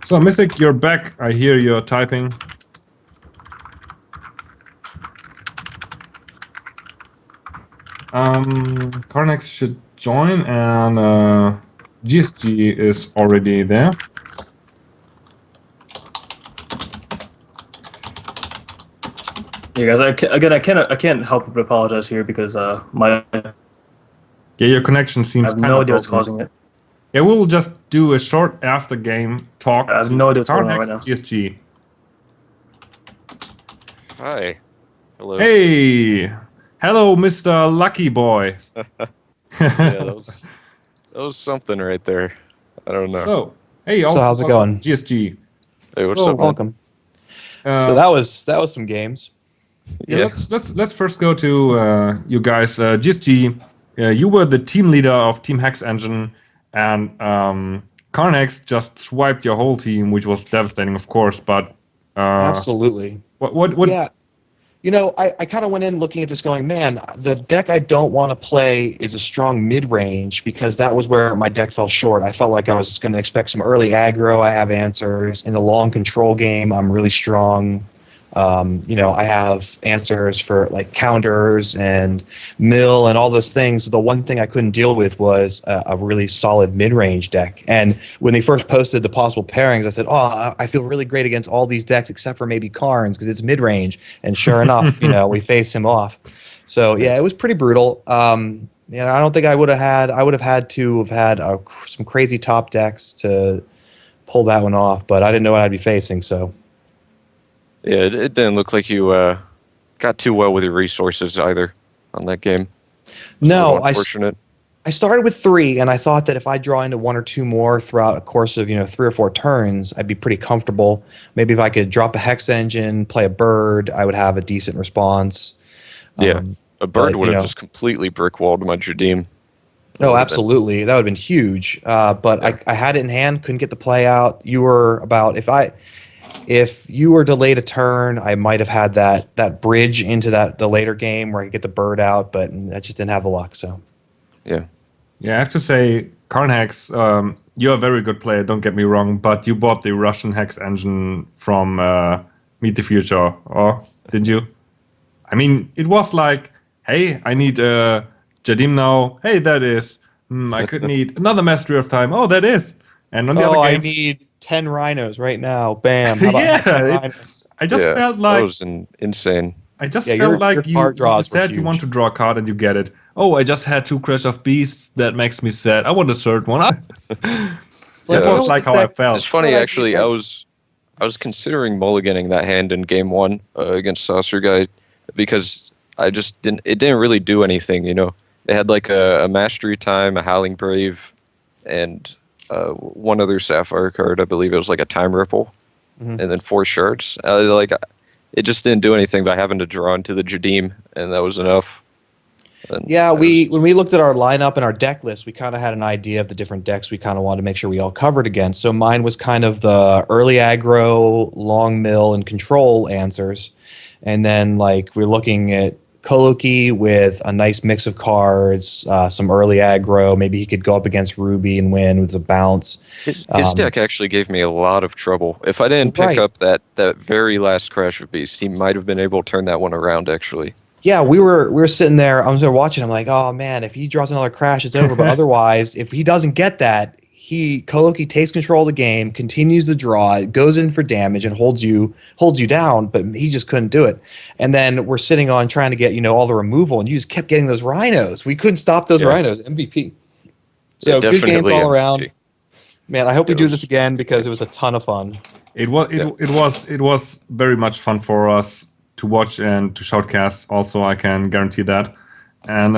So, Mystic, you're back. I hear you're typing. Carnax should join, and GSG is already there. Yeah, guys. I can't help but apologize here because your connection seems. I have no idea what's causing it. Yeah, we'll just do a short after game talk. I have no idea what's going on right now. GSG. Hi. Hello. Hey. Hello, Mr. Lucky Boy. Yeah, that was something right there. I don't know. So, hey, so how's it going? GSG. Hey, what's up? Welcome. So that was some games. Yeah. Let's first go to you guys. GSG, you were the team leader of Team Hex Engine, and Carnax just swiped your whole team, which was devastating, of course. But absolutely. What? Yeah. I kind of went in looking at this going, man, the deck I don't want to play is a strong mid-range, because that was where my deck fell short. I felt like I was going to expect some early aggro. I have answers. In the long control game, I'm really strong. I have answers for like counters and mill and all those things. The one thing I couldn't deal with was a really solid mid-range deck. And when they first posted the possible pairings, I said, oh, I feel really great against all these decks except for maybe Karns because it's mid-range. And sure enough, we face him off. So yeah, it was pretty brutal. I don't think I would have had to have had some crazy top decks to pull that one off, but I didn't know what I'd be facing, so. Yeah, it didn't look like you got too well with your resources either on that game. No, unfortunate. I started with 3, and I thought that if I draw into 1 or 2 more throughout a course of 3 or 4 turns, I'd be pretty comfortable. Maybe if I could drop a Hex Engine, play a bird, I would have a decent response. Yeah, a bird would have just completely brick-walled my Jadim. Oh, absolutely. That would have been huge. But yeah. I had it in hand, couldn't get the play out. You were about if you were delayed a turn, I might have had that bridge into the later game where I could get the bird out, but I just didn't have the luck. So, yeah, I have to say, Carnax, you're a very good player. Don't get me wrong, but you bought the Russian Hex Engine from Meet the Future, or did you? I mean, it was like, hey, I need Jadim now. Hey, that is. I could need another Mastery of Time. Oh, that is. And on the Oh, other I games, need 10 rhinos right now. Bam. How about Yeah, 10 it- rhinos? I just Yeah, felt that like was insane. I just Yeah, felt your like card you draws were said you want huge. to draw a card and you get it. Oh, I just had 2 Crash of Beasts. That makes me sad. I want a third one. It's like, That Yeah. was like how I It's felt. funny, What I actually. did- I was considering mulliganing that hand in game 1 against Saucer Guy because I just didn't. It didn't really do anything, you know. They had like a Mastery Time, a Howling Brave, and one other Sapphire card. I believe it was like a Time Ripple, Mhm. and then 4 shards. It just didn't do anything by having to draw into the Jadim, and that was enough. And Yeah, that when was- we looked at our lineup and our deck list, we kind of had an idea of the different decks we kind of wanted to make sure we all covered against. So mine was kind of the early aggro, long mill, and control answers. And then like we're looking at Koloki with a nice mix of cards, some early aggro. Maybe he could go up against Ruby and win with a bounce. His Um, deck actually gave me a lot of trouble. If I didn't pick Right. up that very last Crash of Beasts, he might have been able to turn that one around, actually. Yeah, we were sitting there. I was there watching. I'm like, oh man, if he draws another crash, it's over. But otherwise, if he doesn't get that, Koloki takes control of the game, continues the draw, goes in for damage, and holds you down. But he just couldn't do it. And then we're sitting on trying to get all the removal, and you just kept getting those rhinos. We couldn't stop those Yeah. rhinos. MVP. So Yeah, good games definitely all MVP. around. Man, I hope we It do was- this again because it was a ton of fun. It was very much fun for us to watch and to shoutcast. Also, I can guarantee that. And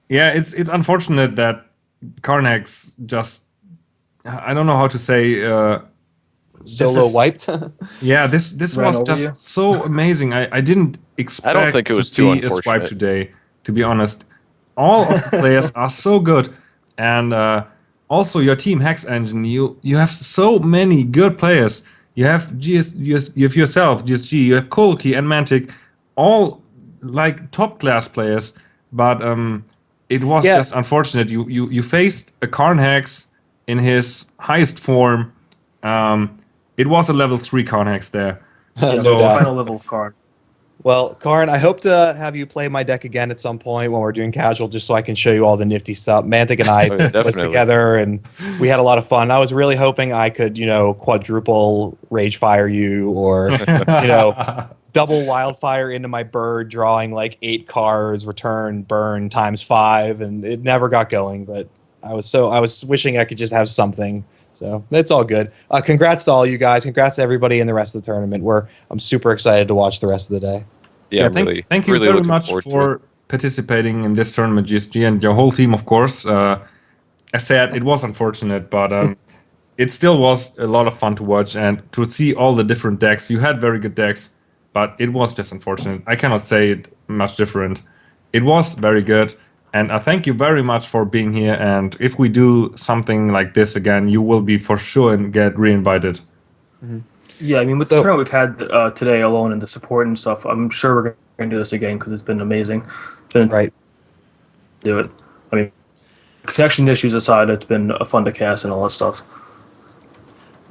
yeah, it's unfortunate that Karnax just, I don't know how to say. Solo is- wiped. Yeah, this Ran was over just you? so amazing. I didn't expect think it was to too see a swipe unfortunate. today. To be honest, all of the players are so good, and also your team Hex Engine. You have so many good players. You have you have yourself GSG. You have Kolki and Mantic, all like top class players. But it was Yeah. just unfortunate. You faced a Karn Hex in his highest form. It was a level 3 Karn Hex there. No So- doubt. Final level card. Well, Karn, I hope to have you play my deck again at some point when we're doing casual, just so I can show you all the nifty stuff. Mantic and I Oh, yeah, was definitely. together, and we had a lot of fun. I was really hoping I could, quadruple Rage Fire you, or double Wildfire into my bird, drawing like 8 cards, return, burn ×5, and it never got going. But I was wishing I could just have something. So it's all good. Congrats to all you guys. Congrats to everybody in the rest of the tournament. I'm super excited to watch the rest of the day. Yeah, I'm thank, really, thank you really very looking much forward to it. for participating in this tournament, GSG, and your whole team, of course. As said, it was unfortunate, but it still was a lot of fun to watch and to see all the different decks. You had very good decks, but it was just unfortunate. I cannot say it much different. It was very good, and I thank you very much for being here. And if we do something like this again, you will be for sure and get re-invited. Yeah, I mean, with So- the tournament we've had today alone and the support and stuff, I'm sure we're going to do this again because it's been amazing. It's been Right. do it. I mean, connection issues aside, it's been fun to cast and all that stuff.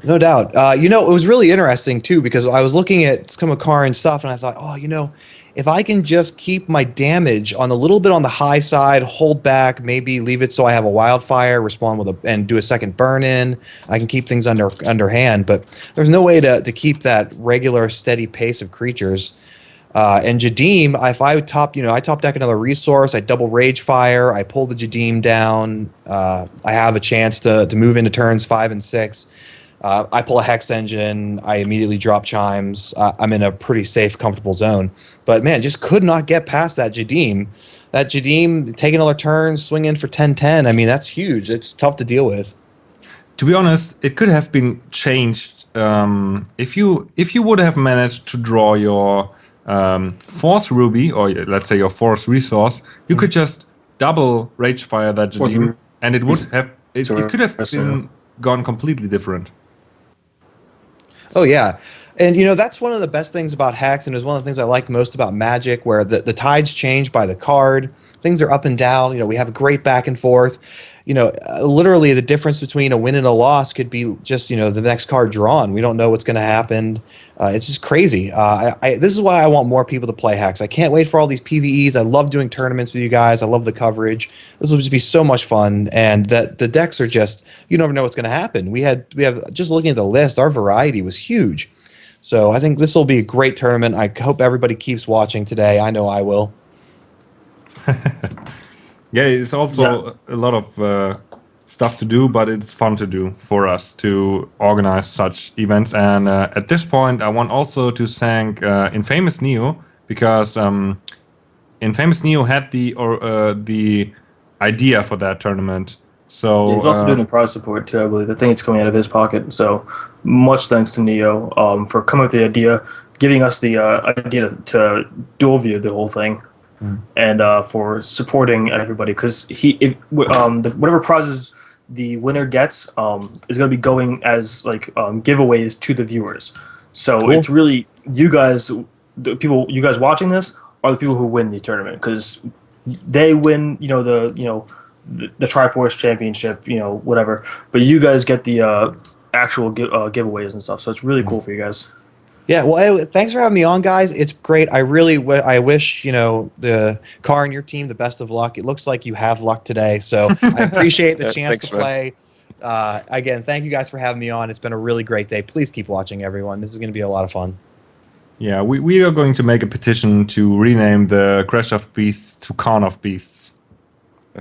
No doubt. It was really interesting too because I was looking at some of Karin's stuff and I thought, if I can just keep my damage on a little bit on the high side, hold back, maybe leave it so I have a wildfire, respond and do a second burn in, I can keep things underhand. But there's no way to keep that regular steady pace of creatures. And Jadim, if I top deck another resource, I double Rage Fire, I pull the Jadim down, I have a chance to move into turns 5 and 6. I pull a Hex Engine, I immediately drop Chimes. I'm in a pretty safe, comfortable zone. But man, just could not get past that Jadim. That Jadim, take another turn, swing in for 10-10. I mean, that's huge. It's tough to deal with. To be honest, it could have been changed if you would have managed to draw your Force Ruby, or let's say your Force Resource. You could just double Rage Fire that Jadim, and it would have it could have been gone completely different. Oh yeah, And that's one of the best things about Hex, and it was one of the things I like most about Magic, where the tides change by the card. Things are up and down. We have a great back and forth. Literally the difference between a win and a loss could be just the next card drawn. We don't know what's going to happen. It's just crazy. This is why I want more people to play Hex. I can't wait for all these PvEs. I love doing tournaments with you guys. I love the coverage. This will just be so much fun. And that the decks are just, you never know what's going to happen. We have just looking at the list, our variety was huge. So I think this will be a great tournament. I hope everybody keeps watching today. I know I will. Yeah, it's also a lot of stuff to do, but it's fun to do for us to organize such events. And at this point, I want also to thank Infamous Neo, because Infamous Neo had the idea for that tournament. So he's also doing the prize support too, I believe. I think it's coming out of his pocket. So much thanks to Neo for coming up with the idea, giving us the idea to dual view the whole thing. And for supporting everybody, because whatever prizes the winner gets is going to be going as giveaways to the viewers. So cool. It's really you guys watching this are the people who win the tournament, because they win the Triforce Championship, whatever, but you guys get the actual giveaways and stuff. So it's really cool for you guys. Yeah, well, thanks for having me on, guys. It's great. I really I wish, the Car and your team the best of luck. It looks like you have luck today, so I appreciate the chance to play. Again, thank you guys for having me on. It's been a really great day. Please keep watching, everyone. This is going to be a lot of fun. Yeah, we are going to make a petition to rename the Crash of Beasts to Karn of Beasts.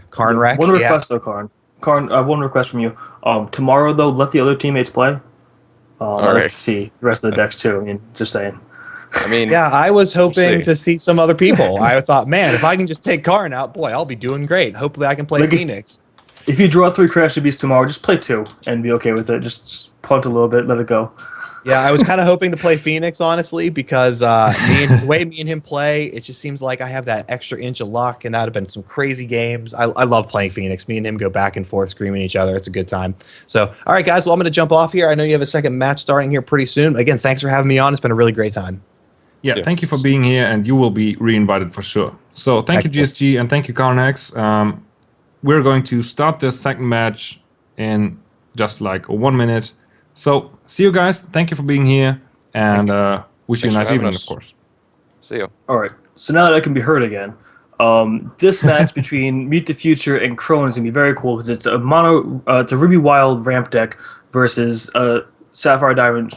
Karn Wreck? One request, though, Karn. Karn, one request from you. Tomorrow, though, let the other teammates play. I'd like to see the rest of the decks too. I mean, just saying. Yeah, I was hoping to see some other people. I thought, man, if I can just take Karn out, boy, I'll be doing great. Hopefully, I can play Phoenix. If you draw 3 Crash Beasts tomorrow, just play 2 and be okay with it. Just punt a little bit, let it go. Yeah, I was kind of hoping to play Phoenix, honestly, because the way me and him play, it just seems like I have that extra inch of luck, and that would have been some crazy games. I love playing Phoenix. Me and him go back and forth screaming at each other. It's a good time. So, all right, guys, well, I'm going to jump off here. I know you have a second match starting here pretty soon. Again, thanks for having me on. It's been a really great time. Yeah, thank you for being here, and you will be re-invited for sure. So thank you, GSG, and thank you, Carnex. We're going to start the second match in just 1 minute. So, see you guys. Thank you for being here, and wish you a nice evening, of course. See you. All right. So now that I can be heard again, this match between Meet the Future and Crone is gonna be very cool, because it's it's a Ruby Wild ramp deck versus Sapphire Diamond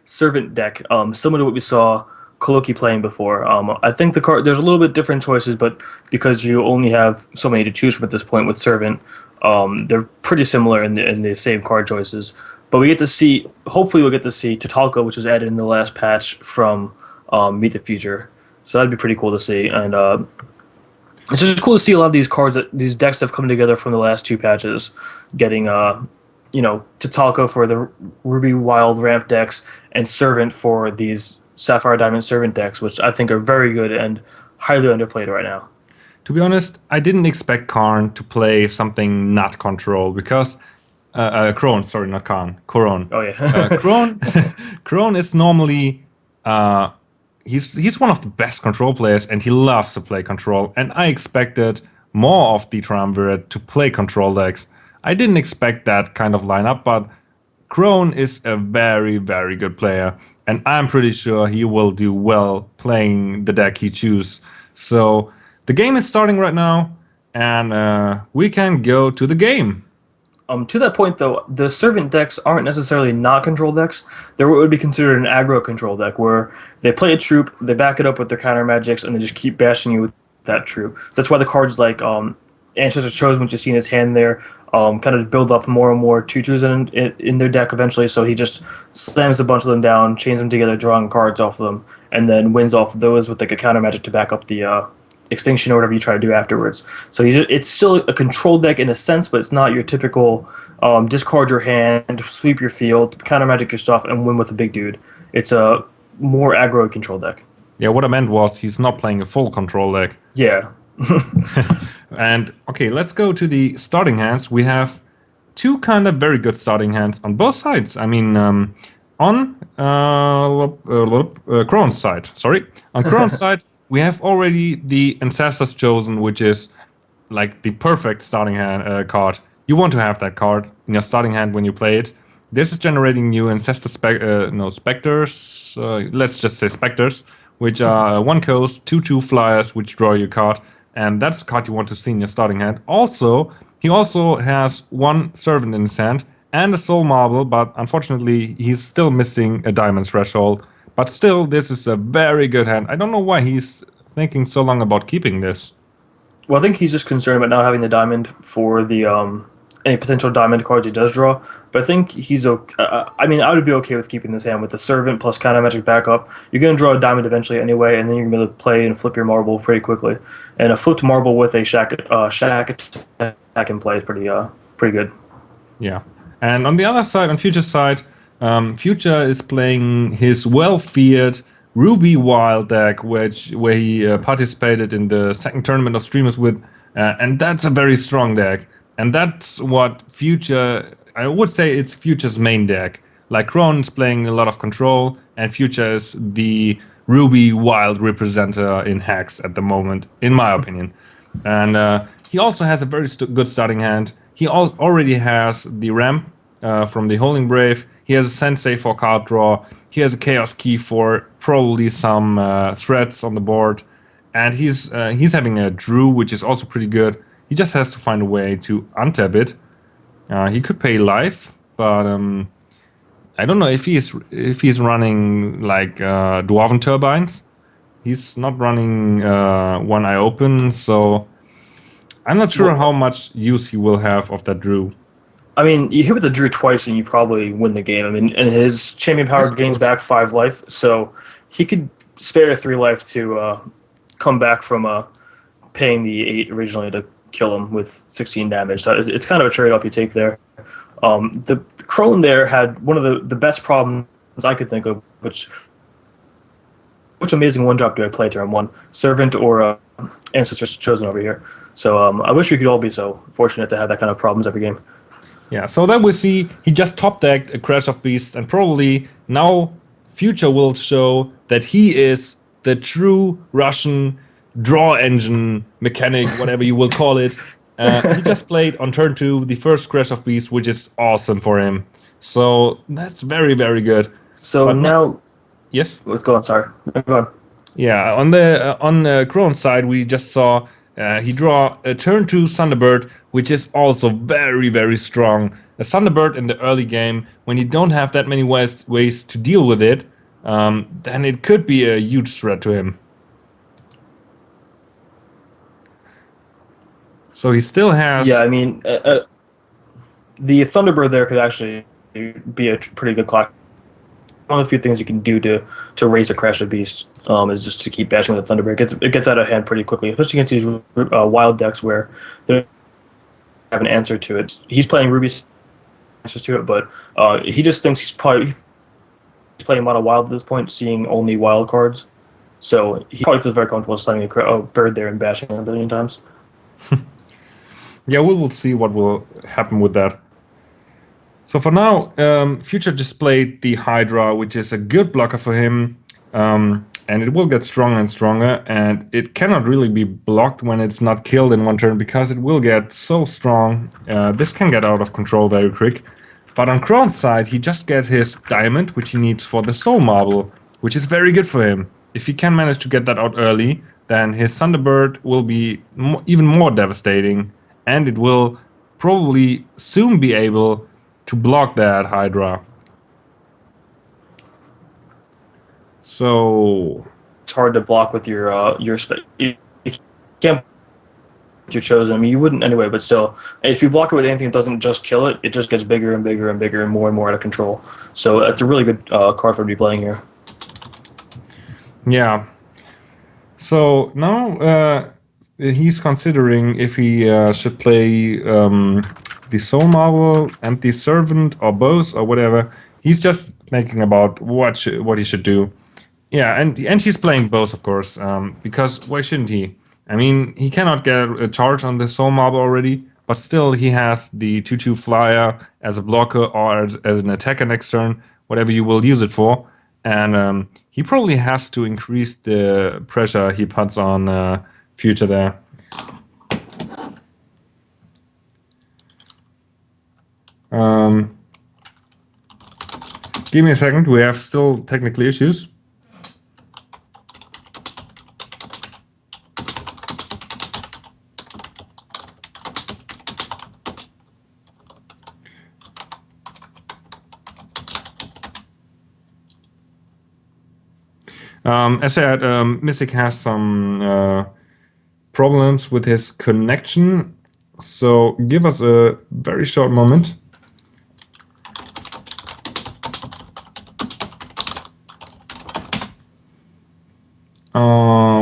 Servant deck, similar to what we saw Koloki playing before. I think there's a little bit different choices, but because you only have so many to choose from at this point with Servant. They're pretty similar in the same card choices, but hopefully we'll get to see Tatalka, which was added in the last patch from Meet the Future. So that'd be pretty cool to see, and it's just cool to see a lot of these decks that have come together from the last 2 patches, getting Tatalka for the Ruby Wild ramp decks and Servant for these Sapphire Diamond Servant decks, which I think are very good and highly underplayed right now. To be honest, I didn't expect Karn to play something not control, because Crone, sorry, not Karn, Coron. Oh yeah, Crone is normally he's one of the best control players, and he loves to play control. And I expected more of the Triumvirate to play control decks. I didn't expect that kind of lineup, but Crone is a very, very good player, and I'm pretty sure he will do well playing the deck he chooses. So. The game is starting right now, and we can go to the game. To that point, though, the Servant decks aren't necessarily not control decks. They're what would be considered an aggro control deck, where they play a troop, they back it up with their counter magics, and they just keep bashing you with that troop. So that's why the cards like Ancestor Chosen, which you see in his hand there, kind of build up more and more 2/2s in their deck eventually. So he just slams a bunch of them down, chains them together, drawing cards off of them, and then wins off of those with a counter magic to back up the Extinction or whatever you try to do afterwards. So it's still a control deck in a sense, but it's not your typical discard your hand, sweep your field, counter magic your stuff, and win with a big dude. It's a more aggro control deck. Yeah, what I meant was he's not playing a full control deck. Yeah. And okay, let's go to the starting hands. We have 2 kind of very good starting hands on both sides. I mean, on Krohn's side, on Krohn's side, we have already the Ancestors Chosen, which is like the perfect starting hand card. You want to have that card in your starting hand when you play it. This is generating new Ancestor Specters. Let's just say Specters, which are 1 coast, 2/2 flyers, which draw your card, and that's the card you want to see in your starting hand. Also, he also has 1 Servant in his hand and a Soul Marble, but unfortunately, he's still missing a Diamond Threshold. But still, this is a very good hand. I don't know why he's thinking so long about keeping this. Well, I think he's just concerned about not having the diamond for the any potential diamond cards he does draw. But I think he's okay. I mean, I would be okay with keeping this hand with the Servant plus Counter Magic backup. You're going to draw a diamond eventually anyway, and then you're going to be able to play and flip your marble pretty quickly. And a flipped marble with a shack attack in play is pretty good. Yeah. And on the other side, on Future's side, Future is playing his well-feared Ruby Wild deck, where he participated in the second tournament of Streamers with, and that's a very strong deck. And that's what Future, I would say it's Future's main deck. Like Krohn's playing a lot of control, and Future is the Ruby Wild representer in Hex at the moment, in my opinion. And he also has a very good starting hand. He already has the Ramp from the Holding Brave. He has a Sensei for card draw. He has a Chaos Key for probably some threats on the board. And he's having a Drew, which is also pretty good. He just has to find a way to untap it. He could pay life, but I don't know if he's running like Dwarven Turbines. He's not running One Eye Open, so I'm not sure how much use he will have of that Drew. I mean, you hit with the Drew twice and you probably win the game. I mean, and his Champion Power gains back 5 life, so he could spare 3 life to come back from paying the 8 originally to kill him with 16 damage. So it's kind of a trade-off you take there. The Krohn there had one of the best problems I could think of, which amazing one-drop do I play turn 1? Servant or Ancestors Chosen over here. So I wish we could all be so fortunate to have that kind of problems every game. Yeah, so then we see he just top-decked a Crash of Beasts, and probably now Future will show that he is the true Russian draw engine mechanic, whatever you will call it. He just played on turn 2 the first Crash of Beasts, which is awesome for him. So that's very, very good. So but now... Yes? Let's go on, sorry. Go on. Yeah, on the Krohn's side, we just saw he draw a turn 2 Thunderbird, which is also very, very strong. A Thunderbird in the early game, when you don't have that many ways to deal with it, then it could be a huge threat to him. So he still has... Yeah, I mean, the Thunderbird there could actually be a pretty good clock. One of the few things you can do to raise a Crash of Beast is just to keep bashing with the Thunderbird. It gets out of hand pretty quickly, especially against these wild decks where they have an answer to it. He's playing Ruby's answers to it, but he just thinks he's playing mono wild at this point, seeing only wild cards. So he probably feels very comfortable slamming a bird there and bashing it a billion times. Yeah, we will see what will happen with that. So for now, Future displayed the Hydra, which is a good blocker for him, and it will get stronger and stronger, and it cannot really be blocked when it's not killed in one turn, because it will get so strong. This can get out of control very quick. But on Krohn's side, he just gets his Diamond, which he needs for the Soul Marble, which is very good for him. If he can manage to get that out early, then his Thunderbird will be even more devastating, and it will probably soon be able to block that Hydra. So it's hard to block with your you can't your chosen. I mean, you wouldn't anyway, but still, if you block it with anything that doesn't just kill it, it just gets bigger and bigger and bigger and more out of control. So it's a really good card for him to be playing here. Yeah. So now he's considering if he should play the Soul Marble and the Servant, or both, or whatever. He's just thinking about what he should do. Yeah, and he's playing both, of course, because why shouldn't he? I mean, he cannot get a charge on the Soul Marble already, but still he has the 2/2 flyer as a blocker or as an attacker next turn, whatever you will use it for. And he probably has to increase the pressure he puts on Future there. Give me a second, we have still technical issues. As I said, Mystic has some problems with his connection, so give us a very short moment.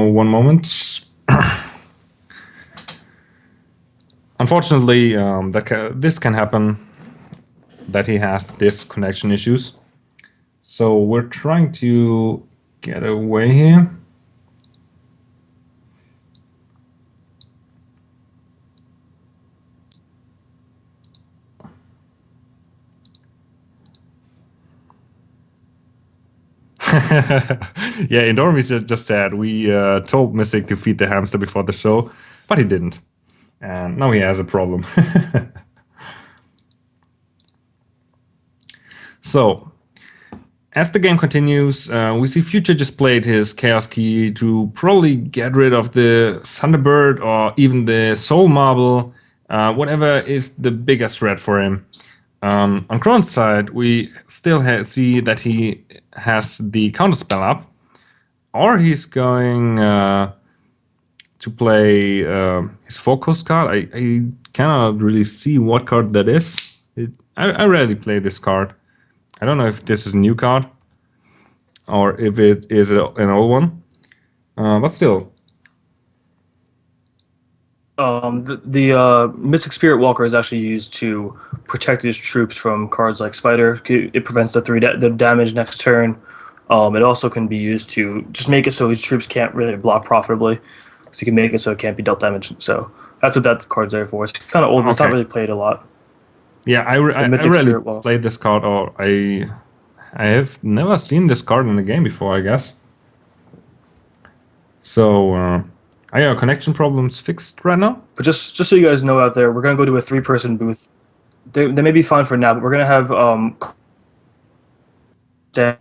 One moment. Unfortunately, this can happen, that he has this connection issues. So we're trying to get away here. Yeah, Indormi just said we told Mystic to feed the hamster before the show, but he didn't. And now he has a problem. So, as the game continues, we see Future just played his Chaos Key to probably get rid of the Thunderbird or even the Soul Marble, whatever is the biggest threat for him. On Krone's side, we still see that he has the counterspell up, or he's going to play his focus card. I cannot really see what card that is. I rarely play this card. I don't know if this is a new card or if it is an old one, but still. The Mystic Spirit Walker is actually used to protect his troops from cards like Spider. It prevents the damage next turn. It also can be used to just make it so his troops can't really block profitably. So you can make it so it can't be dealt damage. So that's what that card's there for. It's kind of old, but it's not really played a lot. Yeah, I rarely played this card, or I have never seen this card in the game before, I guess. So, are your connection problems fixed right now? But just so you guys know out there, we're going to go to a 3-person booth. They may be fine for now, but we're going to have the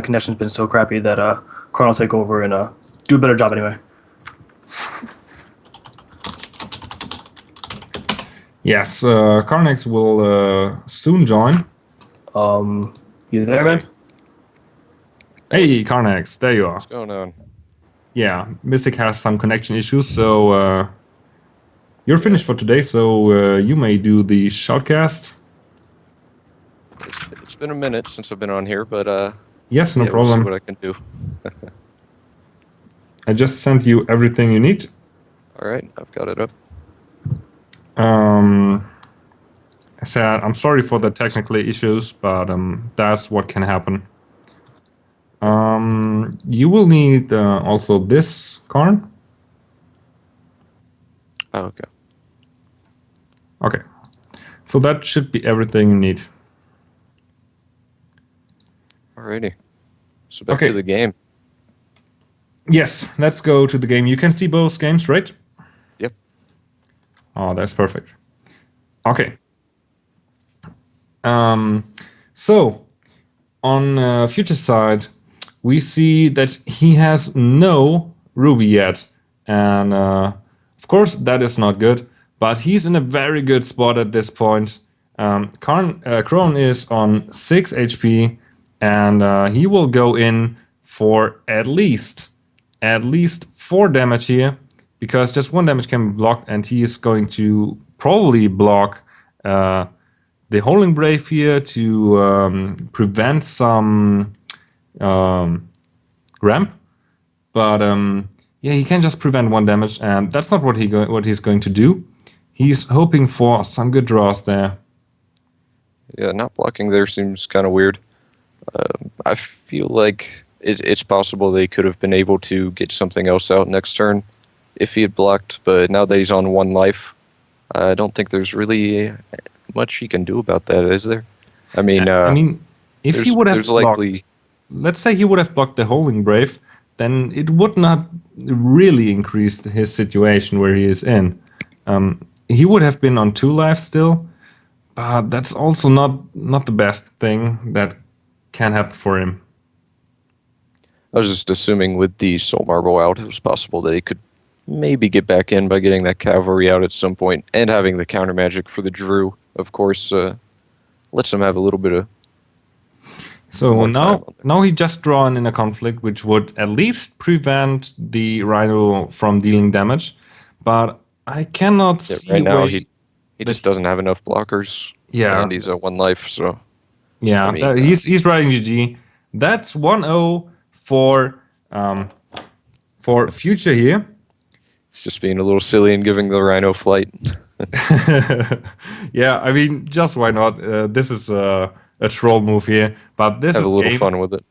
connection's been so crappy that Karn will take over and do a better job anyway. Yes, Carnex will soon join. You there, man? Hey, Carnex, there you are. What's going on? Yeah, Mystic has some connection issues, so you're finished for today, so you may do the shoutcast. It's been a minute since I've been on here, but yes, no yeah, problem. We'll see what I can do. I just sent you everything you need. All right, I've got it up. I said I'm sorry for the technical issues, but that's what can happen. You will need also this card. Oh, okay. Okay, so that should be everything you need. Alrighty. So back to the game. Yes, let's go to the game. You can see both games, right? Yep. Oh, that's perfect. Okay. So on Future side, we see that he has no Ruby yet, and of course that is not good. But he's in a very good spot at this point. Krone is on 6 HP, and he will go in for at least 4 damage here, because just 1 damage can be blocked, and he is going to probably block the Holding Brave here to prevent some ramp. But yeah, he can just prevent 1 damage, and that's not what he's going to do. He's hoping for some good draws there. Yeah, not blocking there seems kind of weird. I feel like it's possible they could have been able to get something else out next turn if he had blocked, but now that he's on 1 life, I don't think there's really much he can do about that, is there? I mean, if he would have blocked, let's say he would have blocked the Holding Brave, then it would not really increase his situation where he is in. He would have been on 2 lives still, but that's also not the best thing that can happen for him. I was just assuming with the Soul Marble out, it was possible that he could maybe get back in by getting that Cavalry out at some point, and having the counter magic for the Drew, of course, lets him have a little bit of. So now he just drawn in a conflict, which would at least prevent the Rhino from dealing damage, but I cannot see right now he just doesn't have enough blockers. Yeah, and he's at 1 life, so. Yeah, I mean, he's riding GG. That's 1-0 for Future here. It's just being a little silly and giving the Rhino flight. Yeah, I mean, just why not? This is a troll move here, but this have is a little fun with it.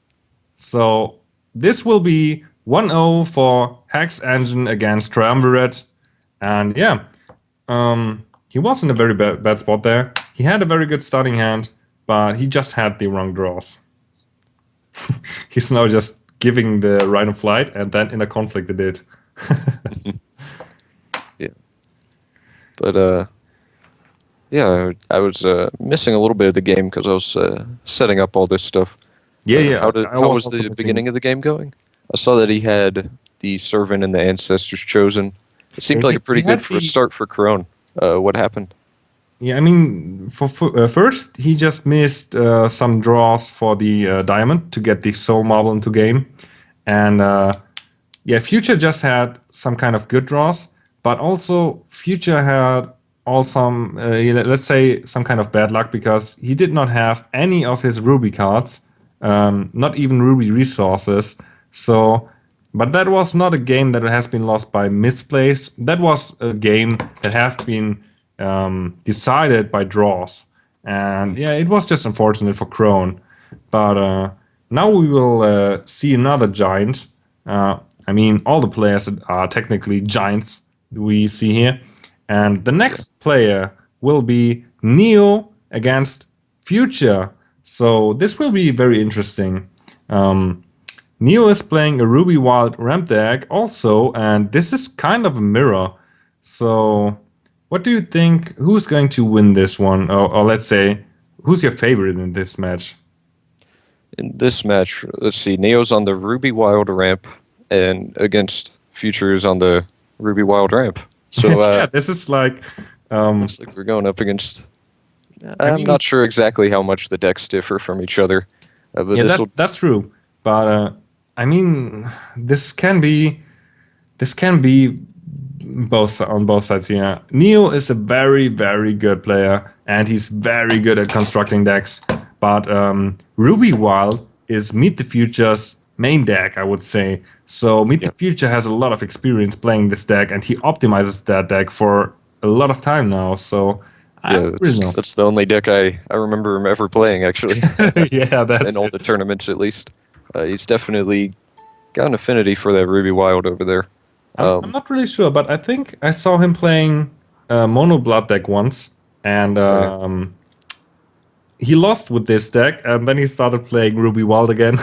So this will be 1-0 for Hex Engine against Triumvirate, and yeah, he was in a very bad spot there. He had a very good starting hand, but he just had the wrong draws. He's now just giving the Rhino flight, and then in a conflict it did. Yeah. But, yeah, I was missing a little bit of the game because I was setting up all this stuff. Yeah. How was the beginning of the game going? I saw that he had the Servant and the Ancestors chosen. It seemed like a pretty good start for Crone. What happened? Yeah, I mean, for first, he just missed some draws for the Diamond to get the Soul Marble into game. And yeah, Future just had some kind of good draws, but also Future had some, let's say, some kind of bad luck because he did not have any of his Ruby cards, not even Ruby resources. So, but that was not a game that has been lost by misplays. That was a game that has been decided by draws. And yeah, it was just unfortunate for Crone. But now we will see another giant. I mean, all the players are technically giants we see here. And the next player will be Neo against Future. So this will be very interesting. Neo is playing a Ruby Wild ramp deck also, and this is kind of a mirror. So what do you think? Who's going to win this one? Or let's say, who's your favorite in this match? In this match, let's see, Neo's on the Ruby Wild ramp, and against Future's on the Ruby Wild ramp. So yeah, this is like looks like we're going up against. I'm not sure exactly how much the decks differ from each other. But yeah, that's true. But I mean, this can be both on both sides here. Neo is a very, very good player, and he's very good at constructing decks. But Ruby Wild is Meet the Future's main deck, I would say. So Meet the Future has a lot of experience playing this deck, and he optimizes that deck for a lot of time now. So that's the only deck I remember him ever playing, actually. Yeah, that's in all the tournaments, at least. He's definitely got an affinity for that Ruby Wild over there. I'm not really sure, but I think I saw him playing Mono Blood deck once, and he lost with this deck, and then he started playing Ruby Wild again.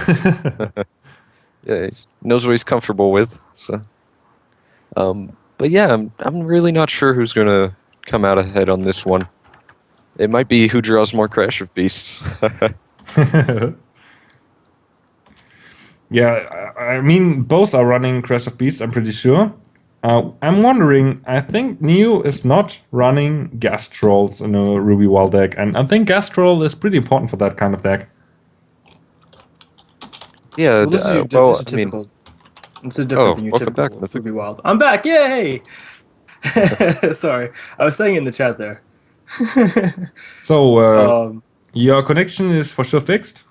Yeah, he knows what he's comfortable with. So, but yeah, I'm really not sure who's gonna come out ahead on this one. It might be who draws more Crash of Beasts. Yeah, I mean, both are running Crash of Beasts, I'm pretty sure. I'm wondering, I think Neo is not running Gas Trolls in a Ruby Wild deck, and I think Gas Troll is pretty important for that kind of deck. I Yeah, mean, this is different than your typical Ruby Wild. I'm back, yay! Sorry, I was saying in the chat there. So, your connection is for sure fixed?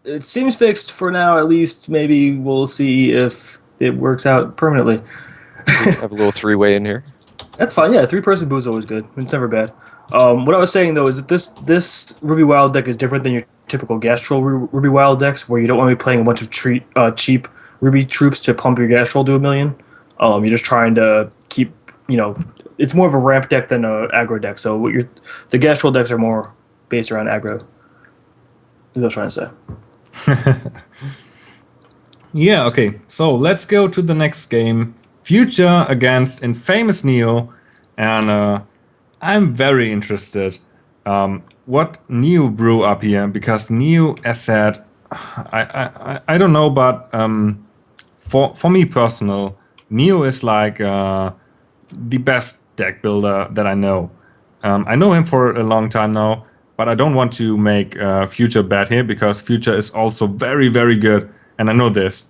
It seems fixed for now, at least. Maybe we'll see if it works out permanently. Have a little three-way in here. That's fine, yeah. 3-person boo is always good. It's never bad. What I was saying, though, is that this Ruby Wild deck is different than your typical Gas Troll Ruby Wild decks, where you don't want to be playing a bunch of cheap Ruby troops to pump your Gas Troll to 1 million. You're just trying to keep, it's more of a ramp deck than a aggro deck. So the Gastral decks are more based around aggro. That's what I was trying to say. Yeah, okay. So let's go to the next game. Future against Infamous Neo. And I'm very interested what Neo brew up here. Because Neo, as said, I don't know, but for me personal, Neo is like the best deck builder that I know. I know him for a long time now, but I don't want to make Future bad here because Future is also very, very good, and I know this.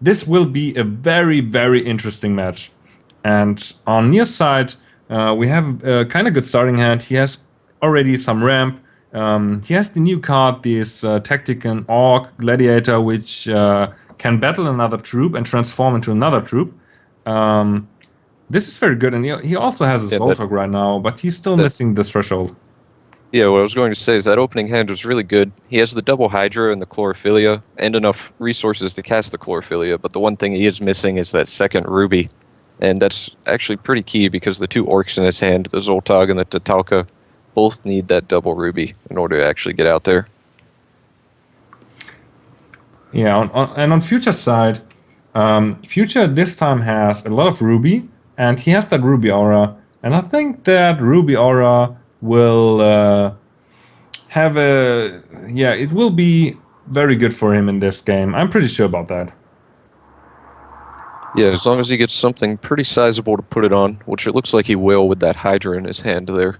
This will be a very, very interesting match. And on Neo's side, we have a kind of good starting hand. He has already some ramp. He has the new card, this Tactican Orc Gladiator, which can battle another troop and transform into another troop. This is very good, and he also has a Zoltok right now, but he's still missing the threshold. Yeah, what I was going to say is that opening hand was really good. He has the double Hydra and the Chlorophylla, and enough resources to cast the Chlorophylla, but the one thing he is missing is that second Ruby. And that's actually pretty key because the two Orcs in his hand, the Zoltag and the Tatalka, both need that double Ruby in order to actually get out there. Yeah, and on Future's side, Future this time has a lot of Ruby, and he has that Ruby Aura, and I think that Ruby Aura will have it will be very good for him in this game. I'm pretty sure about that. Yeah, as long as he gets something pretty sizable to put it on, which it looks like he will with that Hydra in his hand there.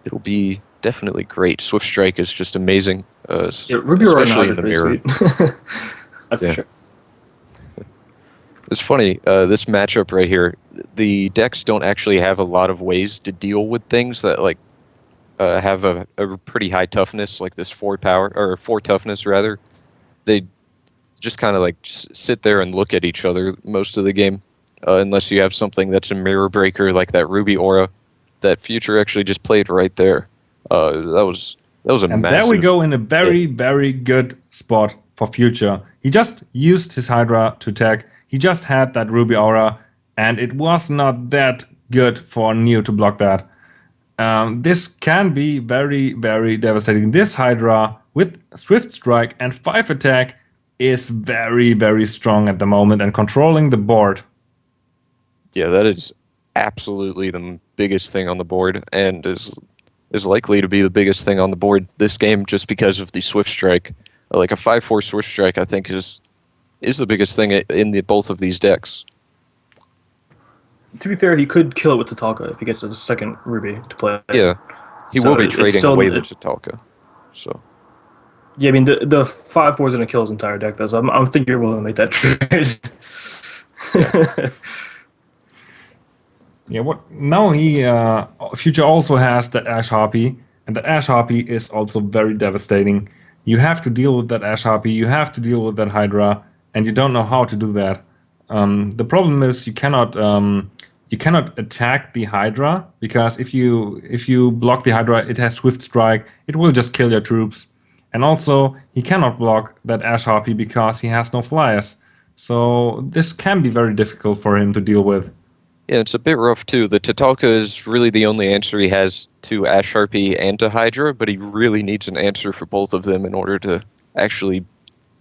It'll be definitely great. Swift Strike is just amazing, Ruby especially in the mirror. That's for sure. It's funny, this matchup right here, the decks don't actually have a lot of ways to deal with things that like have a pretty high toughness, like this 4 toughness rather. They just kind of like sit there and look at each other most of the game, unless you have something that's a mirror breaker like that Ruby Aura that Future actually just played right there. That was a and massive... there we go in a very, very good spot for Future. He just used his Hydra to tag. He just had that Ruby Aura, and it was not that good for Neo to block that. This can be very, very devastating. This Hydra with Swift Strike and 5 attack is very, very strong at the moment and controlling the board. Yeah, that is absolutely the biggest thing on the board, and is likely to be the biggest thing on the board this game just because of the Swift Strike. Like a 5/4 Swift Strike, I think is the biggest thing in both of these decks. To be fair, he could kill it with Tatalka if he gets the second Ruby to play. Yeah, he will be trading away with Tatalka. So. Yeah, I mean the 5/4 is gonna kill his entire deck though. So I'm thinking you're willing to make that trade. Yeah. What now? Future also has that Ash Harpy, and that Ash Harpy is also very devastating. You have to deal with that Ash Harpy. You have to deal with that Hydra, and you don't know how to do that. The problem is you cannot attack the Hydra because if you block the Hydra, it has Swift Strike. It will just kill your troops. And also, he cannot block that Ash Harpy because he has no flyers. So this can be very difficult for him to deal with. Yeah, it's a bit rough too. The Tatalka is really the only answer he has to Ash Harpy and to Hydra, but he really needs an answer for both of them in order to actually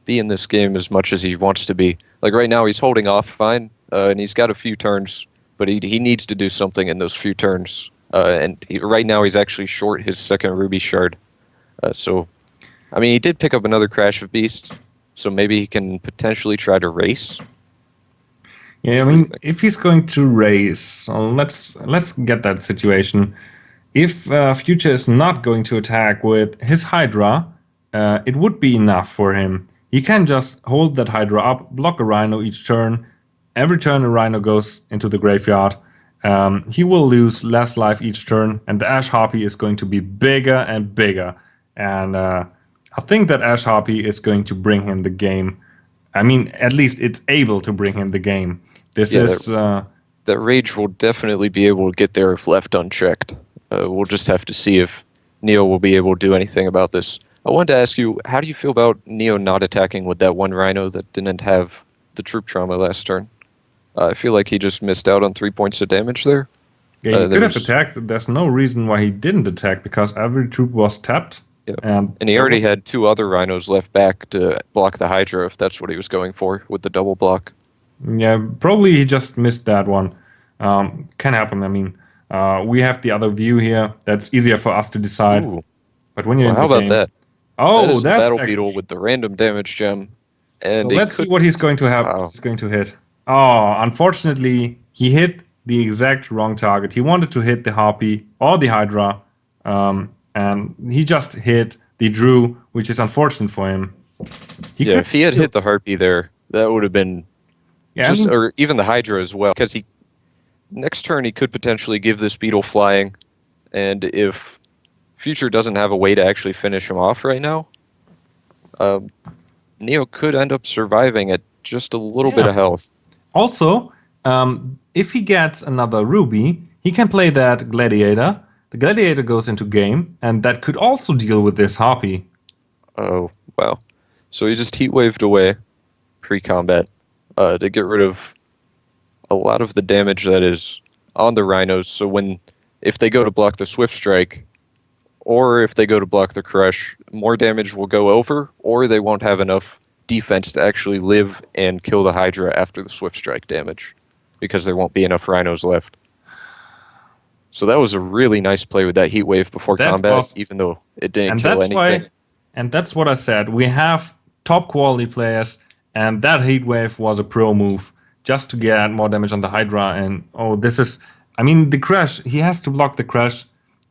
be in this game as much as he wants to be. Like right now, he's holding off fine, and he's got a few turns, but he needs to do something in those few turns. Right now, he's actually short his second Ruby Shard. So, I mean, he did pick up another Crash of Beasts, so maybe he can potentially try to race. Yeah, I mean, if he's going to race, let's get that situation. If Future is not going to attack with his Hydra, it would be enough for him. He can just hold that Hydra up, block a Rhino each turn. Every turn a Rhino goes into the graveyard. He will lose less life each turn, and the Ash Harpy is going to be bigger and bigger. And I think that Ash Harpy is going to bring him the game. I mean, at least it's able to bring him the game. That Rage will definitely be able to get there if left unchecked. We'll just have to see if Neo will be able to do anything about this. I wanted to ask you, how do you feel about Neo not attacking with that one Rhino that didn't have the troop trauma last turn? I feel like he just missed out on 3 points of damage there. Yeah, he could have attacked. There's no reason why he didn't attack because every troop was tapped. Yeah. And he already had 2 other rhinos left back to block the Hydra if that's what he was going for with the double block. Yeah, probably he just missed that one. Can happen. I mean, we have the other view here. That's easier for us to decide. Ooh. But when you're in how the about game, that? Oh, that is that's the Battle sexy. Beetle with the random damage gem. And So let's see what he's going to have. Wow. He's going to hit. Oh, unfortunately, he hit the exact wrong target. He wanted to hit the Harpy or the Hydra, and he just hit the Drew, which is unfortunate for him. If he had hit the Harpy there, that would have been or even the Hydra as well, because next turn he could potentially give this Beetle flying, and if Future doesn't have a way to actually finish him off right now, Neo could end up surviving at just a little bit of health. Also, if he gets another Ruby, he can play that Gladiator. The Gladiator goes into game, and that could also deal with this Harpy. Oh, wow. So he just heat waved away pre-combat to get rid of a lot of the damage that is on the Rhinos. So if they go to block the Swift Strike, or if they go to block the Crush, more damage will go over, or they won't have enough defense to actually live and kill the Hydra after the Swift Strike damage, because there won't be enough Rhinos left. So that was a really nice play with that Heat Wave before combat, even though it didn't kill anything. And that's what I said. We have top quality players, and that Heat Wave was a pro move just to get more damage on the Hydra. And the Crash, he has to block the Crash,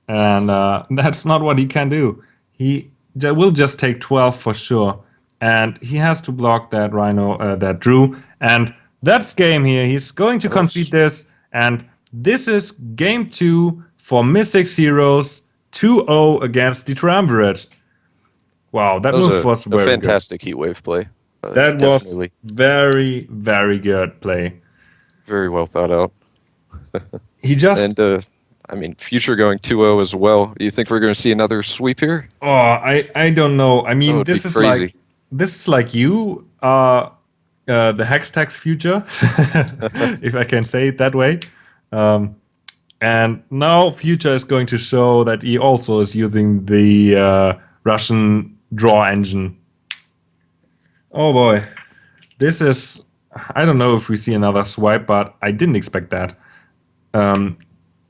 and that's not what he can do. He will just take 12 for sure, and he has to block that Rhino, that Drew. And that's game here. He's going to concede this, and this is game 2 for Mystics Heroes 2-0 against the Triumvirate. Wow, that move was very good. A fantastic Heat Wave play. That was very, very good play. Very well thought out. He just... And, Future going 2-0 as well. Do you think we're going to see another sweep here? Oh, I don't know. I mean, this is like you, the Hextech Future, if I can say it that way. And now Future is going to show that he also is using the Russian draw engine. Oh boy, this is... I don't know if we see another swipe, but I didn't expect that.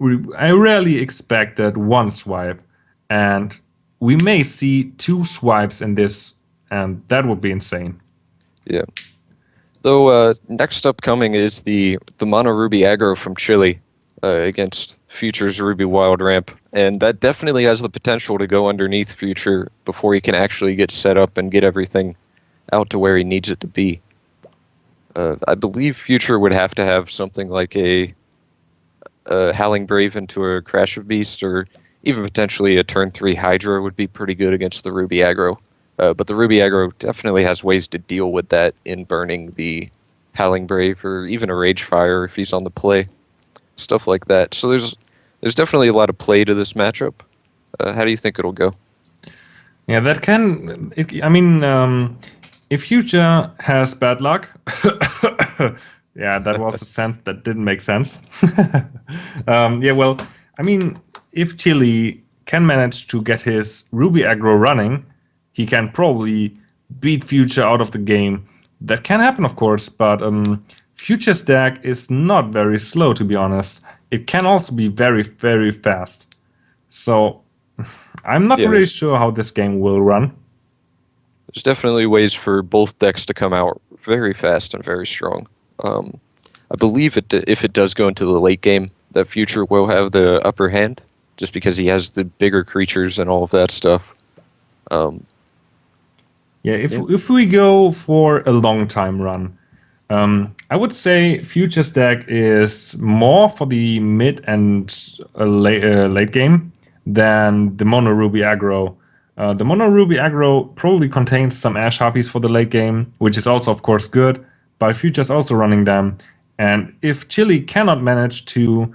I rarely expected one swipe, and we may see 2 swipes in this, and that would be insane. Yeah. Though next upcoming is the Mono Ruby aggro from Chile against Future's Ruby Wild Ramp, and that definitely has the potential to go underneath Future before he can actually get set up and get everything out to where he needs it to be. I believe Future would have to have something like a Howling Brave into a Crash of Beast, or even potentially a turn 3 Hydra would be pretty good against the Ruby aggro. But the Ruby aggro definitely has ways to deal with that in burning the Howling Brave, or even a Rage Fire if he's on the play. Stuff like that. So there's definitely a lot of play to this matchup. How do you think it'll go? Yeah, that can... if Future has bad luck... yeah, that was a sense that didn't make sense. If Chile can manage to get his Ruby aggro running, he can probably beat Future out of the game. That can happen, of course, but Future's deck is not very slow, to be honest. It can also be very, very fast. So I'm not really sure how this game will run. There's definitely ways for both decks to come out very fast and very strong. I believe if it does go into the late game, that Future will have the upper hand, just because he has the bigger creatures and all of that stuff. If we go for a long time run, I would say Future's deck is more for the mid and late game than the Mono Ruby aggro. The Mono Ruby aggro probably contains some Ash Harpies for the late game, which is also, of course, good, but Future's also running them. And if Chile cannot manage to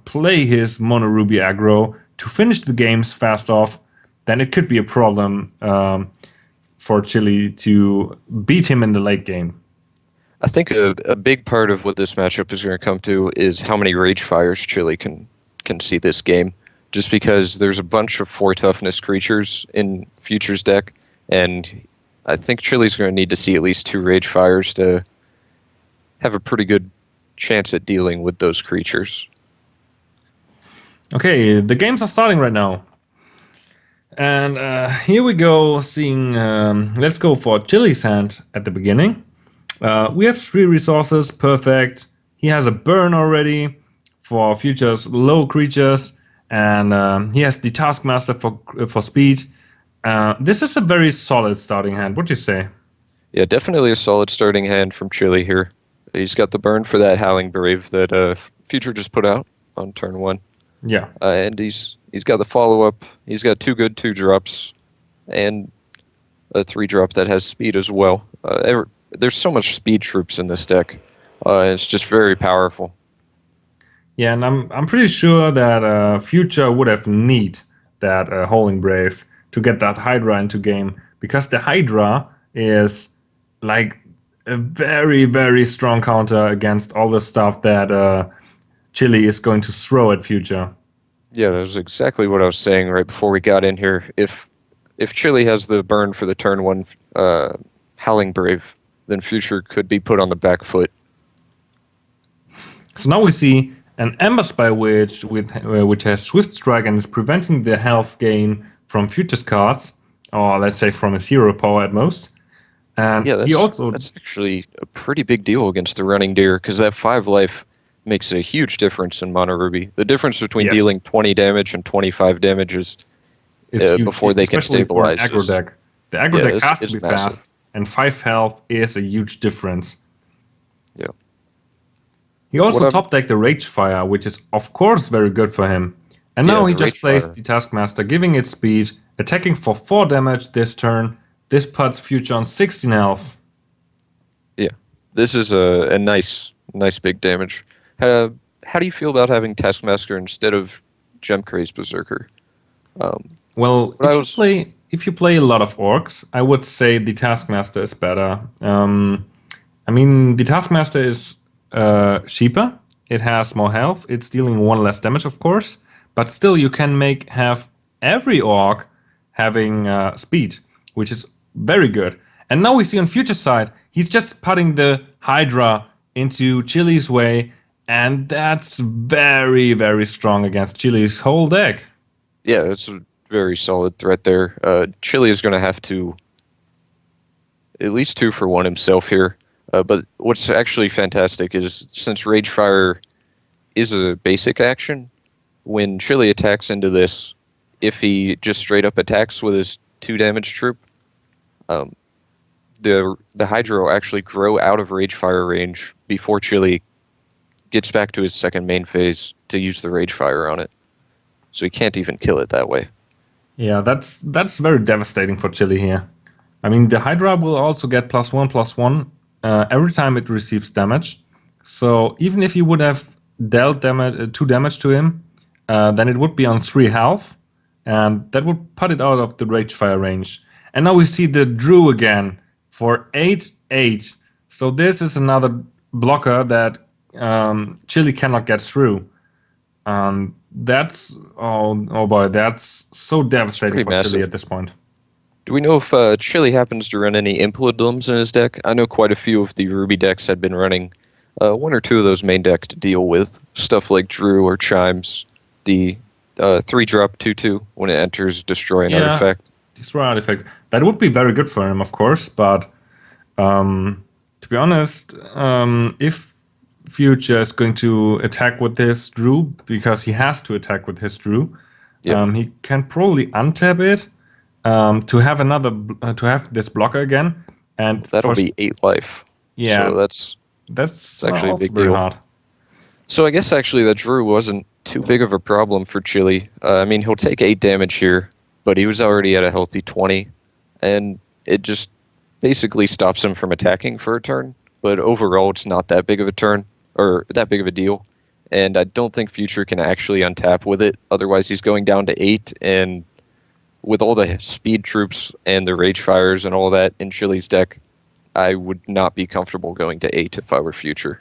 play his Mono Ruby aggro to finish the games fast off, then it could be a problem for Chile to beat him in the late game. I think a big part of what this matchup is going to come to is how many Rage Fires Chili can see this game. Just because there's a bunch of 4 toughness creatures in Future's deck, and I think Chili's going to need to see at least 2 Rage Fires to have a pretty good chance at dealing with those creatures. Okay, the games are starting right now. And here we go, seeing, let's go for Chili's hand at the beginning. We have 3 resources, perfect. He has a burn already for Future's low creatures, and he has the Taskmaster for speed. This is a very solid starting hand, what do you say? Yeah, definitely a solid starting hand from Chili here. He's got the burn for that Howling Brave that Future just put out on turn 1. Yeah. And he's got the follow-up. He's got 2 good 2-drops and a 3-drop that has speed as well. There's so much speed troops in this deck. It's just very powerful. Yeah, and I'm pretty sure that Future would have need that Howling Brave to get that Hydra into game, because the Hydra is like a very, very strong counter against all the stuff that Chili is going to throw at Future. Yeah, that was exactly what I was saying right before we got in here. If Chili has the burn for the turn 1 Howling Brave, then Future could be put on the back foot. So now we see an Ember Spy Witch which has Swift Strike and is preventing the health gain from Future's cards, or let's say from his hero power at most. And yeah, that's actually a pretty big deal against the Running Deer, because that 5 life makes a huge difference in Mono Ruby. The difference between dealing 20 damage and 25 damage is before they can stabilize. For an aggro deck. The aggro deck has to be massive. Fast, and 5 health is a huge difference. Yeah. He also top-decked the Rage Fire, which is of course very good for him. And now he just plays the Taskmaster, giving it speed, attacking for 4 damage this turn. This puts Future on 16 health. Yeah, this is a nice big damage. How do you feel about having Taskmaster instead of Gemcraze Berserker? Well, if you play a lot of orcs, I would say the Taskmaster is better. I mean, the Taskmaster is cheaper. It has more health. It's dealing 1 less damage, of course. But still, you can have every orc having speed, which is very good. And now we see on Future side, he's just putting the Hydra into Chili's way, and that's very, very strong against Chili's whole deck. Yeah, it's a very solid threat there. Chili is going to have to at least 2 for 1 himself here. But what's actually fantastic is, since Rage Fire is a basic action, when Chili attacks into this, if he just straight up attacks with his 2 damage troop, the Hydra will actually grow out of Rage Fire range before Chili gets back to his second main phase to use the Rage Fire on it. So he can't even kill it that way. Yeah, that's very devastating for Chili here. I mean, the Hydra will also get +1/+1 every time it receives damage. So even if you would have dealt 2 damage to him, then it would be on 3 health, and that would put it out of the Rage Fire range. And now we see the Drew again for 8/8. So this is another blocker that Chili cannot get through. That's oh boy, that's so devastating for Chili at this point. Do we know if Chili happens to run any Implodums in his deck? I know quite a few of the Ruby decks had been running 1 or 2 of those main decks to deal with. Stuff like Drew or Chimes, the 3-drop 2/2 when it enters, destroy an artifact. Destroy artifact. That would be very good for him, of course, but to be honest, if Future is going to attack with his Drew, because he has to attack with his Drew, he can probably untap it to have this blocker again, and that'll be 8 life. Yeah, so that's actually a big deal. Hard. So I guess actually that Drew wasn't too big of a problem for Chili. I mean, he'll take 8 damage here, but he was already at a healthy 20, and it just basically stops him from attacking for a turn. But overall, it's not that big of a turn, or that big of a deal. And I don't think Future can actually untap with it. Otherwise, he's going down to 8, and with all the speed troops and the Rage Fires and all that in Chili's deck, I would not be comfortable going to 8 if I were Future.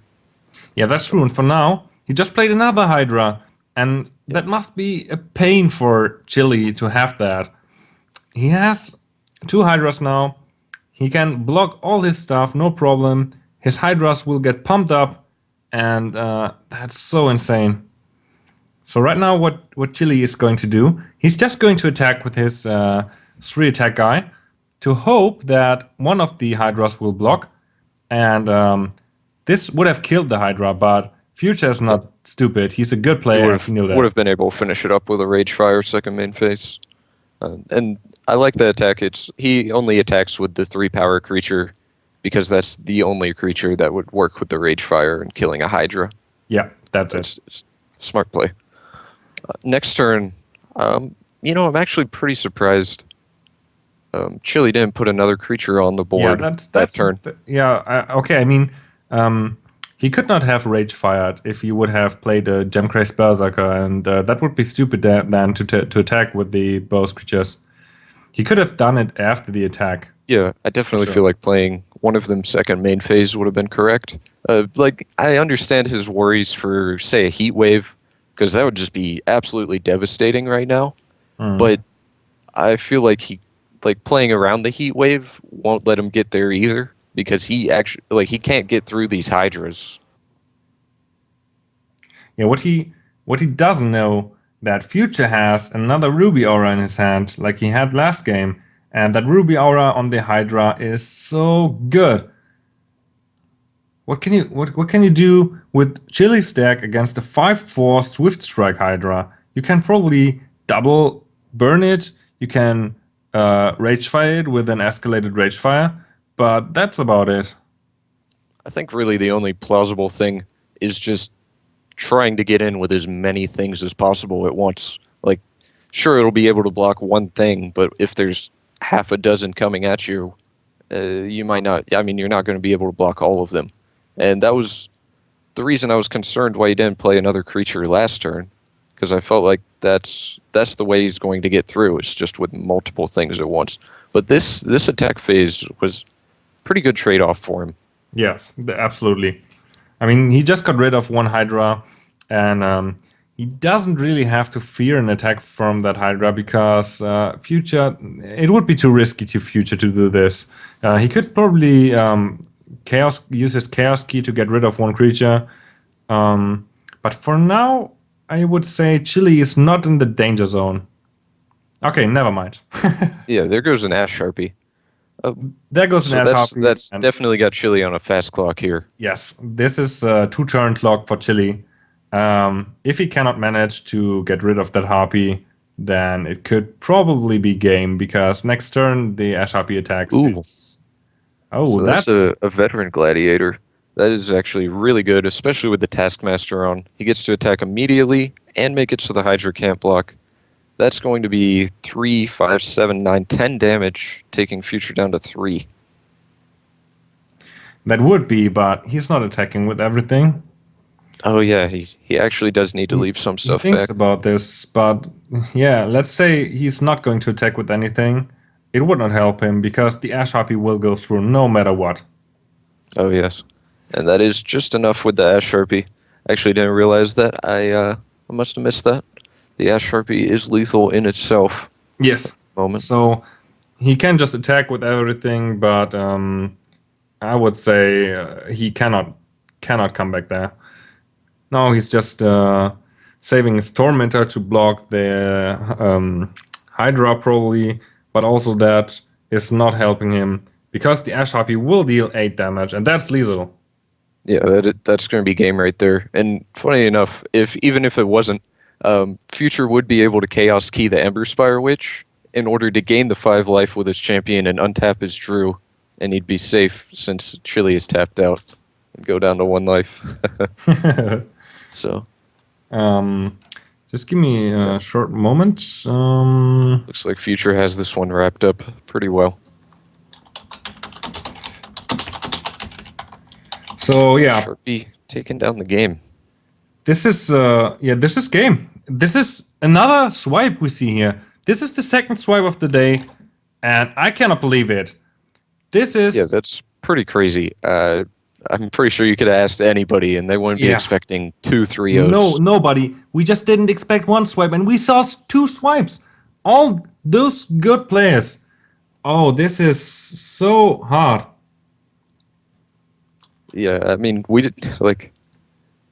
Yeah, that's true. And for now, he just played another Hydra, and that must be a pain for Chili to have that. He has 2 Hydras now. He can block all his stuff, no problem. His Hydras will get pumped up, and that's so insane. So right now, what Chili is going to do, he's just going to attack with his 3 attack guy to hope that one of the Hydras will block, and this would have killed the Hydra, but Future is not stupid. He's a good player. He knew that. Would have been able to finish it up with a Rage Fire second main phase. And I like the attack. He only attacks with the 3 power creature because that's the only creature that would work with the Rage Fire and killing a Hydra. Yeah, that's it. It's smart play. Next turn, I'm actually pretty surprised. Chili didn't put another creature on the board that turn. Okay. I mean, he could not have Rage Fired if he would have played a Gemcray Berserker, and that would be stupid then to attack with both creatures. He could have done it after the attack. Yeah, I definitely feel like playing one of them second main phase would have been correct. I understand his worries for, say, a Heat Wave, because that would just be absolutely devastating right now. But I feel like playing around the Heat Wave won't let him get there either, because he can't get through these Hydras. Yeah, what he doesn't know, that Future has another Ruby Aura in his hand, like he had last game, and that Ruby Aura on the Hydra is so good. What can you do with Chili's deck against a 5/4 Swift Strike Hydra? You can probably double burn it. You can Rage Fire it with an escalated Rage Fire, but that's about it. I think really the only plausible thing is just trying to get in with as many things as possible at once. Like, sure, it'll be able to block one thing, but if there's half a dozen coming at you, you might not. I mean, you're not going to be able to block all of them. And that was the reason I was concerned why he didn't play another creature last turn, because I felt like that's the way he's going to get through. It's just with multiple things at once. But this attack phase was pretty good trade-off for him. Yes, absolutely. I mean, he just got rid of one Hydra, and he doesn't really have to fear an attack from that Hydra, because Future, it would be too risky to Future to do this. He could probably use his Chaos Key to get rid of one creature, but for now, I would say Chili is not in the danger zone. Okay, never mind. Yeah, there goes an Ash Harpy. There goes an Ash Harpy. That's definitely got Chili on a fast clock here. Yes, this is a 2-turn clock for Chili. If he cannot manage to get rid of that Harpy, then it could probably be game, because next turn the Ash Harpy attacks. So that's a veteran gladiator. That is actually really good, especially with the Taskmaster on. He gets to attack immediately and make it so the Hydra can't block. That's going to be 3, 5, 7, 9, 10 damage, taking Future down to 3. That would be, but he's not attacking with everything. Oh yeah, he actually does need to leave some stuff back. He thinks about this, but yeah, let's say he's not going to attack with anything. It would not help him, because the Ash Harpy will go through no matter what. Oh yes, and that is just enough with the Ash Harpy. Actually didn't realize that. I must have missed that. The Ash Harpy is lethal in itself. Yes. Moment. So he can just attack with everything, but I would say he cannot come back there. No, he's just saving his Tormentor to block the Hydra probably, but also that is not helping him, because the Ash Harpy will deal 8 damage, and that's lethal. Yeah, that's going to be game right there. And funny enough, even if it wasn't, Future would be able to Chaos Key the Emberspire Witch in order to gain the 5 life with his champion and untap his Drew, and he'd be safe since Chili is tapped out and go down to 1 life. So, just give me a short moment. Looks like Future has this one wrapped up pretty well. So yeah, Sharpie taking down the game. This is this is game. This is another swipe we see here. This is the second swipe of the day, and I cannot believe it. This is pretty crazy. I'm pretty sure you could have asked anybody, and they wouldn't be expecting 2 3-0s. No, nobody. We just didn't expect one swipe, and we saw 2 swipes. All those good players. Oh, this is so hard. Yeah, I mean, we did like.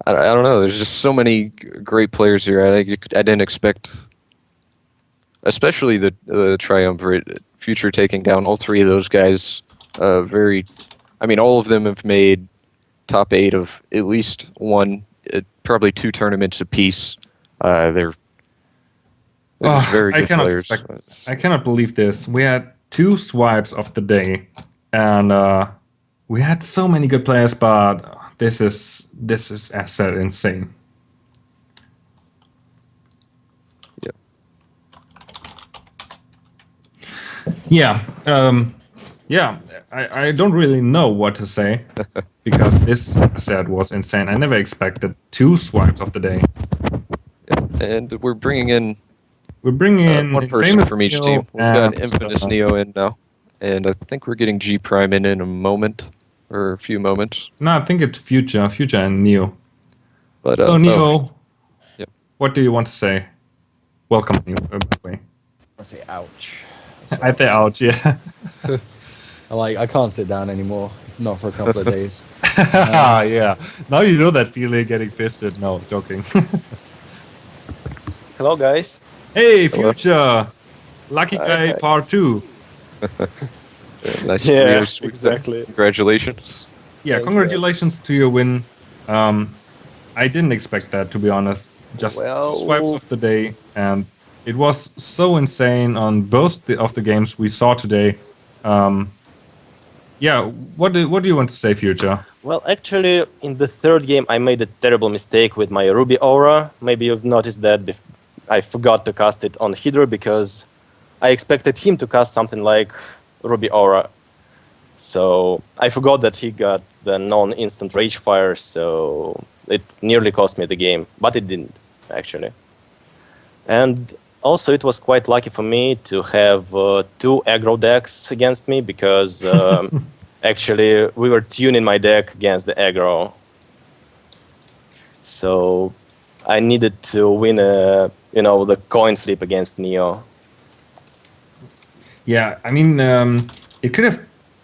I don't know. There's just so many great players here. I didn't expect, especially the triumvirate, Future taking down all 3 of those guys. I mean, all of them have made top 8 of at least one, probably 2 tournaments apiece. They're just very good players. I cannot believe this. We had 2 swipes of the day, and we had so many good players, but this is, as I said, insane. Yep. Yeah. Yeah. I don't really know what to say because this, as I said, was insane. I never expected 2 swipes of the day. Yeah. And we're bringing in one person famous from each Neo team. We've got and, Infamous Neo in now, and I think we're getting G Prime in a moment or a few moments. No, I think it's Future and Neo. But so Neo, Yep. What do you want to say? Welcome, Neo. By the way. I say ouch. I say ouch. Yeah. I can't sit down anymore, if not for a couple of days. Yeah. Now you know that feeling getting fisted. No, joking. Hello, guys. Hey, Future! Lucky Guy Part 2. Nice Yeah, 3-0 sweep. exactly. Congratulations. Yeah, Thank congratulations to your win. I didn't expect that, to be honest. Just 2 swipes of the day, and it was so insane on both of the games we saw today. Yeah, what do you want to say, Future? Well, actually, in the 3rd game, I made a terrible mistake with my Ruby Aura. Maybe you've noticed that I forgot to cast it on Hydra because I expected him to cast something like Ruby Aura. So I forgot that he got the non-instant Rage Fire, so it nearly cost me the game, but it didn't, actually. And also, it was quite lucky for me to have 2 aggro decks against me because actually we were tuning my deck against the aggro. So I needed to win the coin flip against Neo. Yeah, I mean, it could have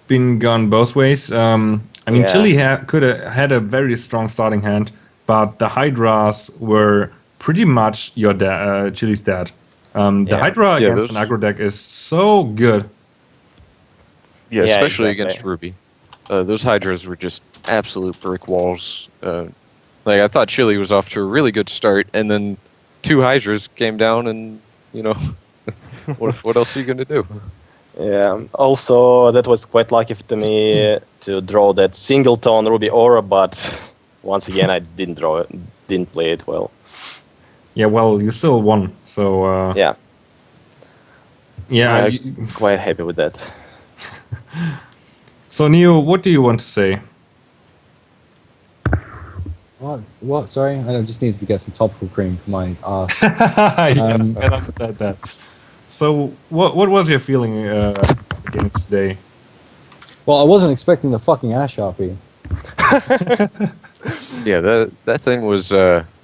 been gone both ways. I mean, Yeah. Chili could have had a very strong starting hand, but the Hydras were pretty much Chili's dad. The Hydra against an aggro deck is so good. Yeah, Yeah, especially exactly. against Ruby. Those Hydras were just absolute brick walls. I thought Chili was off to a really good start, and then 2 Hydras came down, and what else are you gonna do? Yeah. Also, that was quite lucky to me to draw that singleton Ruby Aura, but once again, I didn't draw it, didn't play it well. Yeah, well, you still won, so Yeah. yeah. I'm quite happy with that. So Neo, what do you want to say? What? Sorry? I just needed to get some topical cream for my ass. Yeah, I understand that. So, what was your feeling against today? Well, I wasn't expecting the fucking Ash Harpy. Yeah, that thing was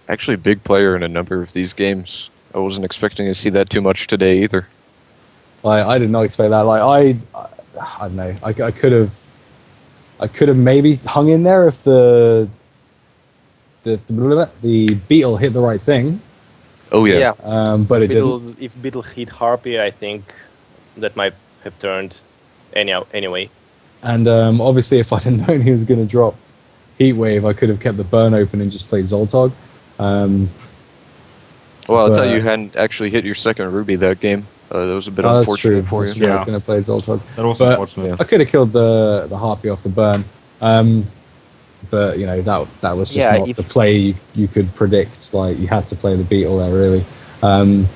actually a big player in a number of these games. I wasn't expecting to see that too much today either. I did not expect that. I don't know. I could have maybe hung in there if the beetle hit the right thing. Oh yeah. But it didn't. If Beetle hit Harpy, I think that might have turned anyway. And obviously, if I'd have known he was going to drop Heatwave, I could have kept the burn open and just played Zoltog. Well, I thought you hadn't actually hit your second Ruby that game. That was a bit That's true. unfortunate for That's you. true. Yeah. I could have played Zoltog. That was But unfortunate. I could have killed the Harpy off the burn. But that was just not the play you could predict. Like, you had to play the Beetle there, really. And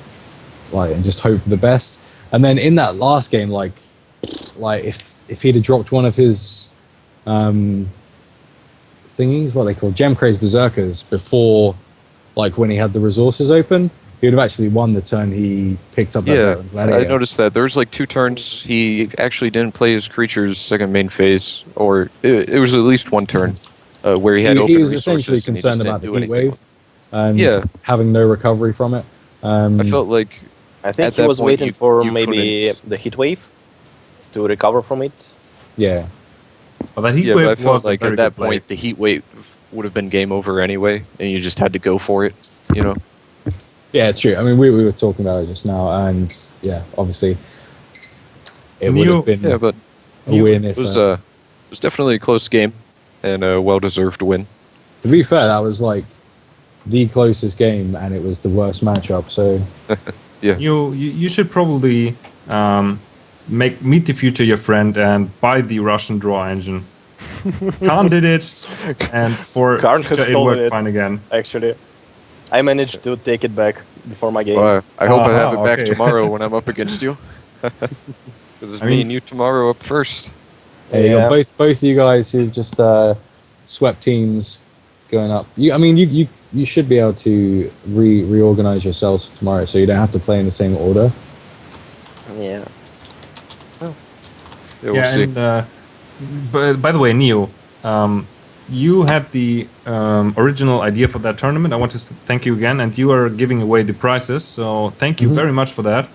just hope for the best. And then in that last game, if he'd have dropped one of his thingies, what are they called, Gem Craze Berserkers, before, when he had the resources open, he would have actually won the turn he picked up that Darren Gladiator. I noticed that. There was like 2 turns he actually didn't play his creatures second main phase, or it was at least 1 turn where he had open He was resources essentially and he just concerned didn't about the do heat anything wave and having no recovery from it. I felt like I think at he that was point, waiting for you maybe couldn't- the heat wave to recover from it. Yeah. Well, that heat but I wave felt was like a very at that good play. point the heat wave would have been game over anyway, and you just had to go for it. You know. Yeah, it's true. I mean, we were talking about it just now, and yeah, obviously, it would have been Yeah, but a win if. it was definitely a close game and a well-deserved win. To be fair, that was like the closest game, and it was the worst matchup. So You should probably meet the future your friend and buy the Russian draw engine. Khan did it, and for Karn has future it stolen worked it. fine again. Actually, I managed to take it back before my game. Well, I hope I have it back okay. tomorrow when I'm up against you. Because it's me and you tomorrow up first. you got both of you guys who've just swept teams going up. You should be able to reorganize yourselves for tomorrow, so you don't have to play in the same order. Yeah. Yeah, we'll see. And by the way, Neo, you had the original idea for that tournament. I want to thank you again, and you are giving away the prizes, so thank you very much for that.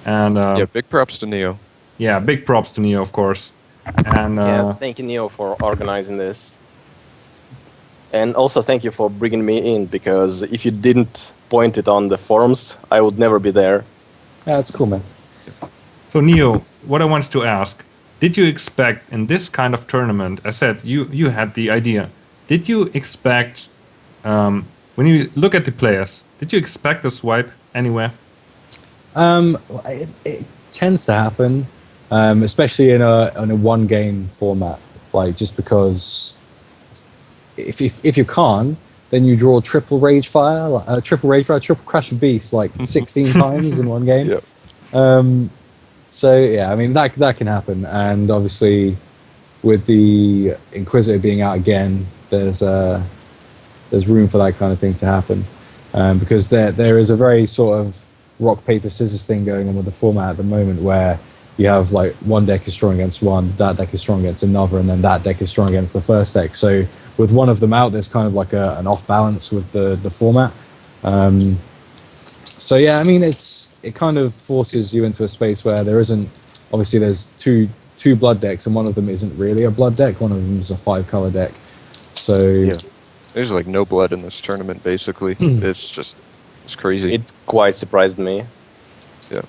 And yeah, big props to Neo. yeah, big props to Neo, of course. And Thank you, Neo, for organizing this. And also thank you for bringing me in, because if you didn't point it on the forums, I would never be there. Yeah, that's cool, man. so Neo, what I wanted to ask, did you expect in this kind of tournament, I said you had the idea, did you expect, when you look at the players, did you expect a swipe anywhere? It tends to happen, especially in a one-game format. Like, just because if you can't, then you draw triple triple crash of beast like 16 times in one game. Yep. So yeah, I mean that can happen, and obviously with the Inquisitor being out again, there's room for that kind of thing to happen, because there is a very sort of rock paper scissors thing going on with the format at the moment, where you have like one deck is strong against one, that deck is strong against another, and then that deck is strong against the first deck. So with one of them out, there's kind of like an off balance with the format. So yeah, I mean it kind of forces you into a space where there isn't, obviously there's two blood decks, and one of them isn't really a blood deck, one of them is a 5-color deck. So there's like no blood in this tournament basically. It's crazy. It quite surprised me.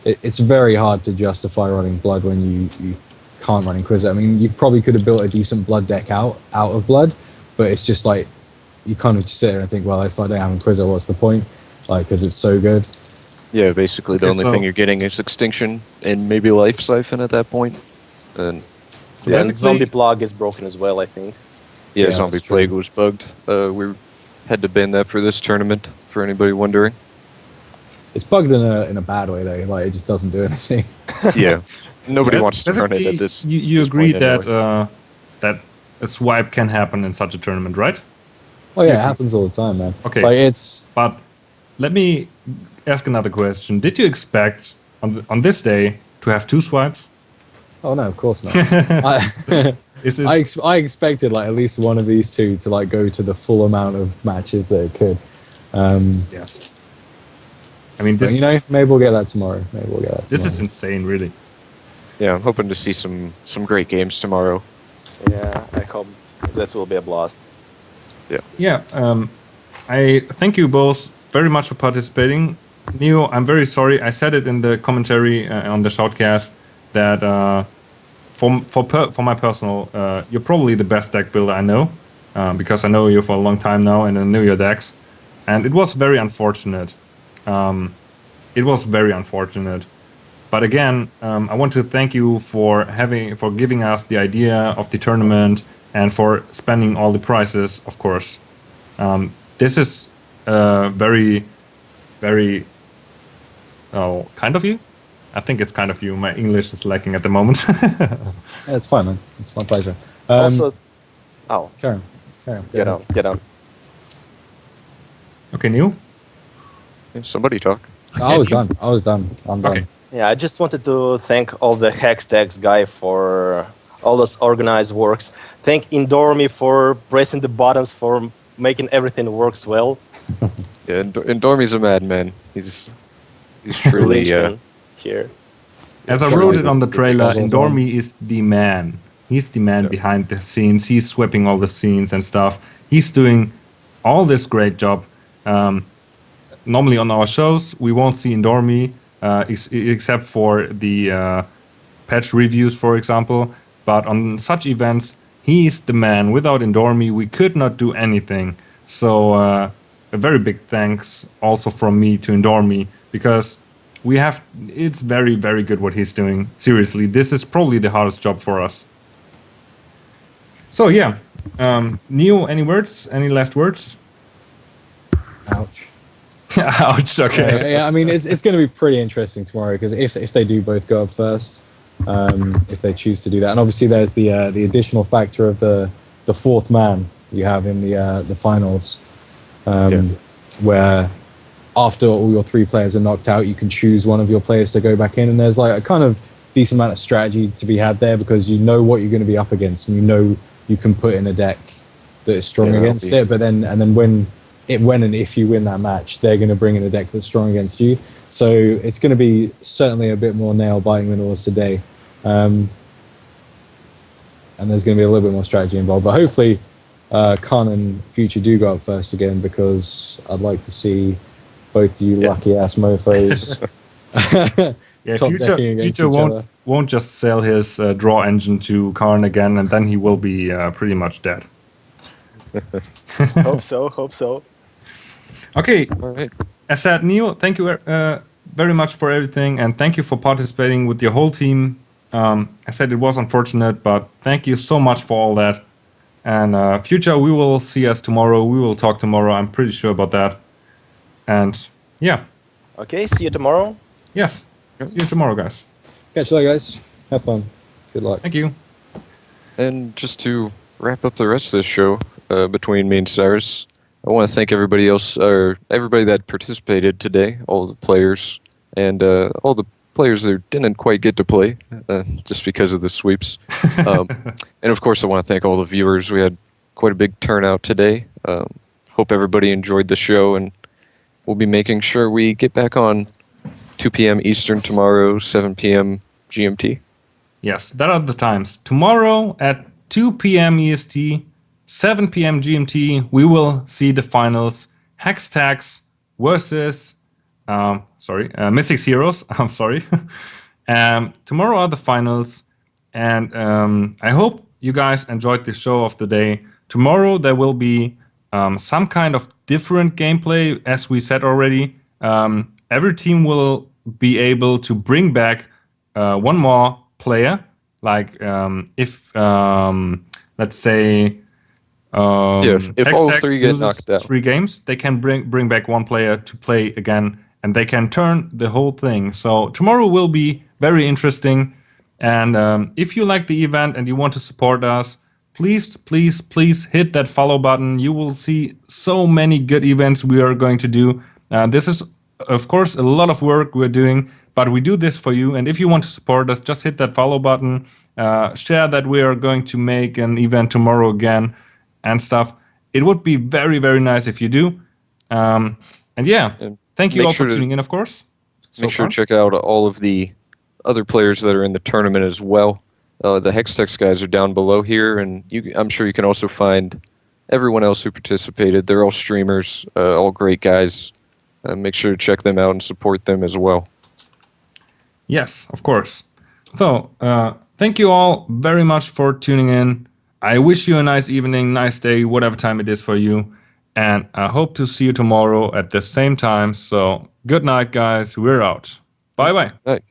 It's very hard to justify running blood when you can't run Inquisitor. I mean, you probably could have built a decent blood deck out of blood, but it's just like you kind of just sit there and think, well, if I don't have Inquisitor, what's the point? Like, because it's so good. Yeah, basically the only thing you're getting is Extinction and maybe Life Siphon at that point. And and Zombie Plague is broken as well, I think. yeah, Yeah, Zombie that's true. Plague was bugged. We had to ban that for this tournament, for anybody wondering. It's bugged in a bad way though. Like, it just doesn't do anything. Yeah, nobody So wants to turn it at this. You this agree point that anyway. that a swipe can happen in such a tournament, right? Oh yeah, it happens all the time, man. Okay. Like, it's But let me ask another question. Did you expect on this day to have 2 swipes? oh no, of course not. I expected like at least one of these two to like go to the full amount of matches that it could. Yes. I mean, But, this, you know, maybe we'll get that tomorrow. this is insane, really. Yeah, I'm hoping to see some great games tomorrow. Yeah, I hope this will be a blast. Yeah. I thank you both very much for participating. Neo, I'm very sorry. I said it in the commentary on the shoutcast that for my personal, you're probably the best deck builder I know, because I know you for a long time now and I know your decks, and it was very unfortunate. It was very unfortunate. But again, I want to thank you for giving us the idea of the tournament and for spending all the prizes, of course. This is very, very kind of you. I think it's kind of you. My English is lacking at the moment. Yeah, it's fine, man. It's my pleasure. Also, Karen. get on. Okay, Neil? Yeah, somebody talk. I was done. I'm done. Okay. Yeah, I just wanted to thank all the Hextex guy for all those organized works. Thank Indormi for pressing the buttons for making everything works well. Yeah, and Dormy's a madman. He's truly here. As I wrote it on the trailer, Indormi is the man. He's the man behind the scenes. He's sweeping all the scenes and stuff. He's doing all this great job. Normally on our shows, we won't see Indormi except for the patch reviews, for example. But on such events, he's the man. Without Indormi, we could not do anything. So a very big thanks also from me to Indormi, because it's very, very good what he's doing. Seriously, this is probably the hardest job for us. So yeah, Neo, any words? Any last words? Ouch. Ouch. Okay. Yeah, I mean, it's going to be pretty interesting tomorrow, because if they do both go up first, if they choose to do that, and obviously there's the additional factor of the fourth man you have in the finals, where after all your three players are knocked out, you can choose one of your players to go back in, and there's like a kind of decent amount of strategy to be had there, because you know what you're going to be up against, and you know you can put in a deck that is strong against it. But then when and if you win that match, they're going to bring in a deck that's strong against you. So it's going to be certainly a bit more nail biting than it was today, and there's going to be a little bit more strategy involved. But hopefully, Khan and Future do go up first again, because I'd like to see both you lucky ass mofo's. Future won't just sell his draw engine to Karn again, and then he will be pretty much dead. Hope so. Okay. All right. As said, Neo, thank you very much for everything, and thank you for participating with your whole team. I said it was unfortunate, but thank you so much for all that. And Future, we will see us tomorrow. We will talk tomorrow. I'm pretty sure about that. And yeah. Okay, see you tomorrow. Yes. See you tomorrow, guys. Catch you later, guys. Have fun. Good luck. Thank you. And just to wrap up the rest of this show, between me and Cyrus, I want to thank everybody else, or everybody that participated today, all the players, and all the players that didn't quite get to play, just because of the sweeps. And of course, I want to thank all the viewers. We had quite a big turnout today. Hope everybody enjoyed the show, and we'll be making sure we get back on 2 p.m. Eastern tomorrow, 7 p.m. GMT. Yes, that are the times. Tomorrow at 2 p.m. EST, 7 p.m. GMT, we will see the finals. Hextex versus, Mystics Heroes. I'm sorry. Tomorrow are the finals, and I hope you guys enjoyed the show of the day. Tomorrow there will be some kind of different gameplay, as we said already. Every team will be able to bring back one more player. Like if let's say if all three get knocked out, 3 games, they can bring back one player to play again, and they can turn the whole thing. So tomorrow will be very interesting. And if you like the event and you want to support us, please hit that follow button. You will see so many good events we are going to do. This is, of course, a lot of work we're doing, but we do this for you. And if you want to support us, just hit that follow button. Share that we are going to make an event tomorrow again and stuff. It would be very, very nice if you do. And yeah, thank you all for tuning in, of course. Make sure to check out all of the other players that are in the tournament as well. The Hextex guys are down below here, and I'm sure you can also find everyone else who participated. They're all streamers, all great guys. Make sure to check them out and support them as well. Yes, of course. So, thank you all very much for tuning in. I wish you a nice evening, nice day, whatever time it is for you. And I hope to see you tomorrow at the same time. So, good night, guys. We're out. Bye-bye. Night.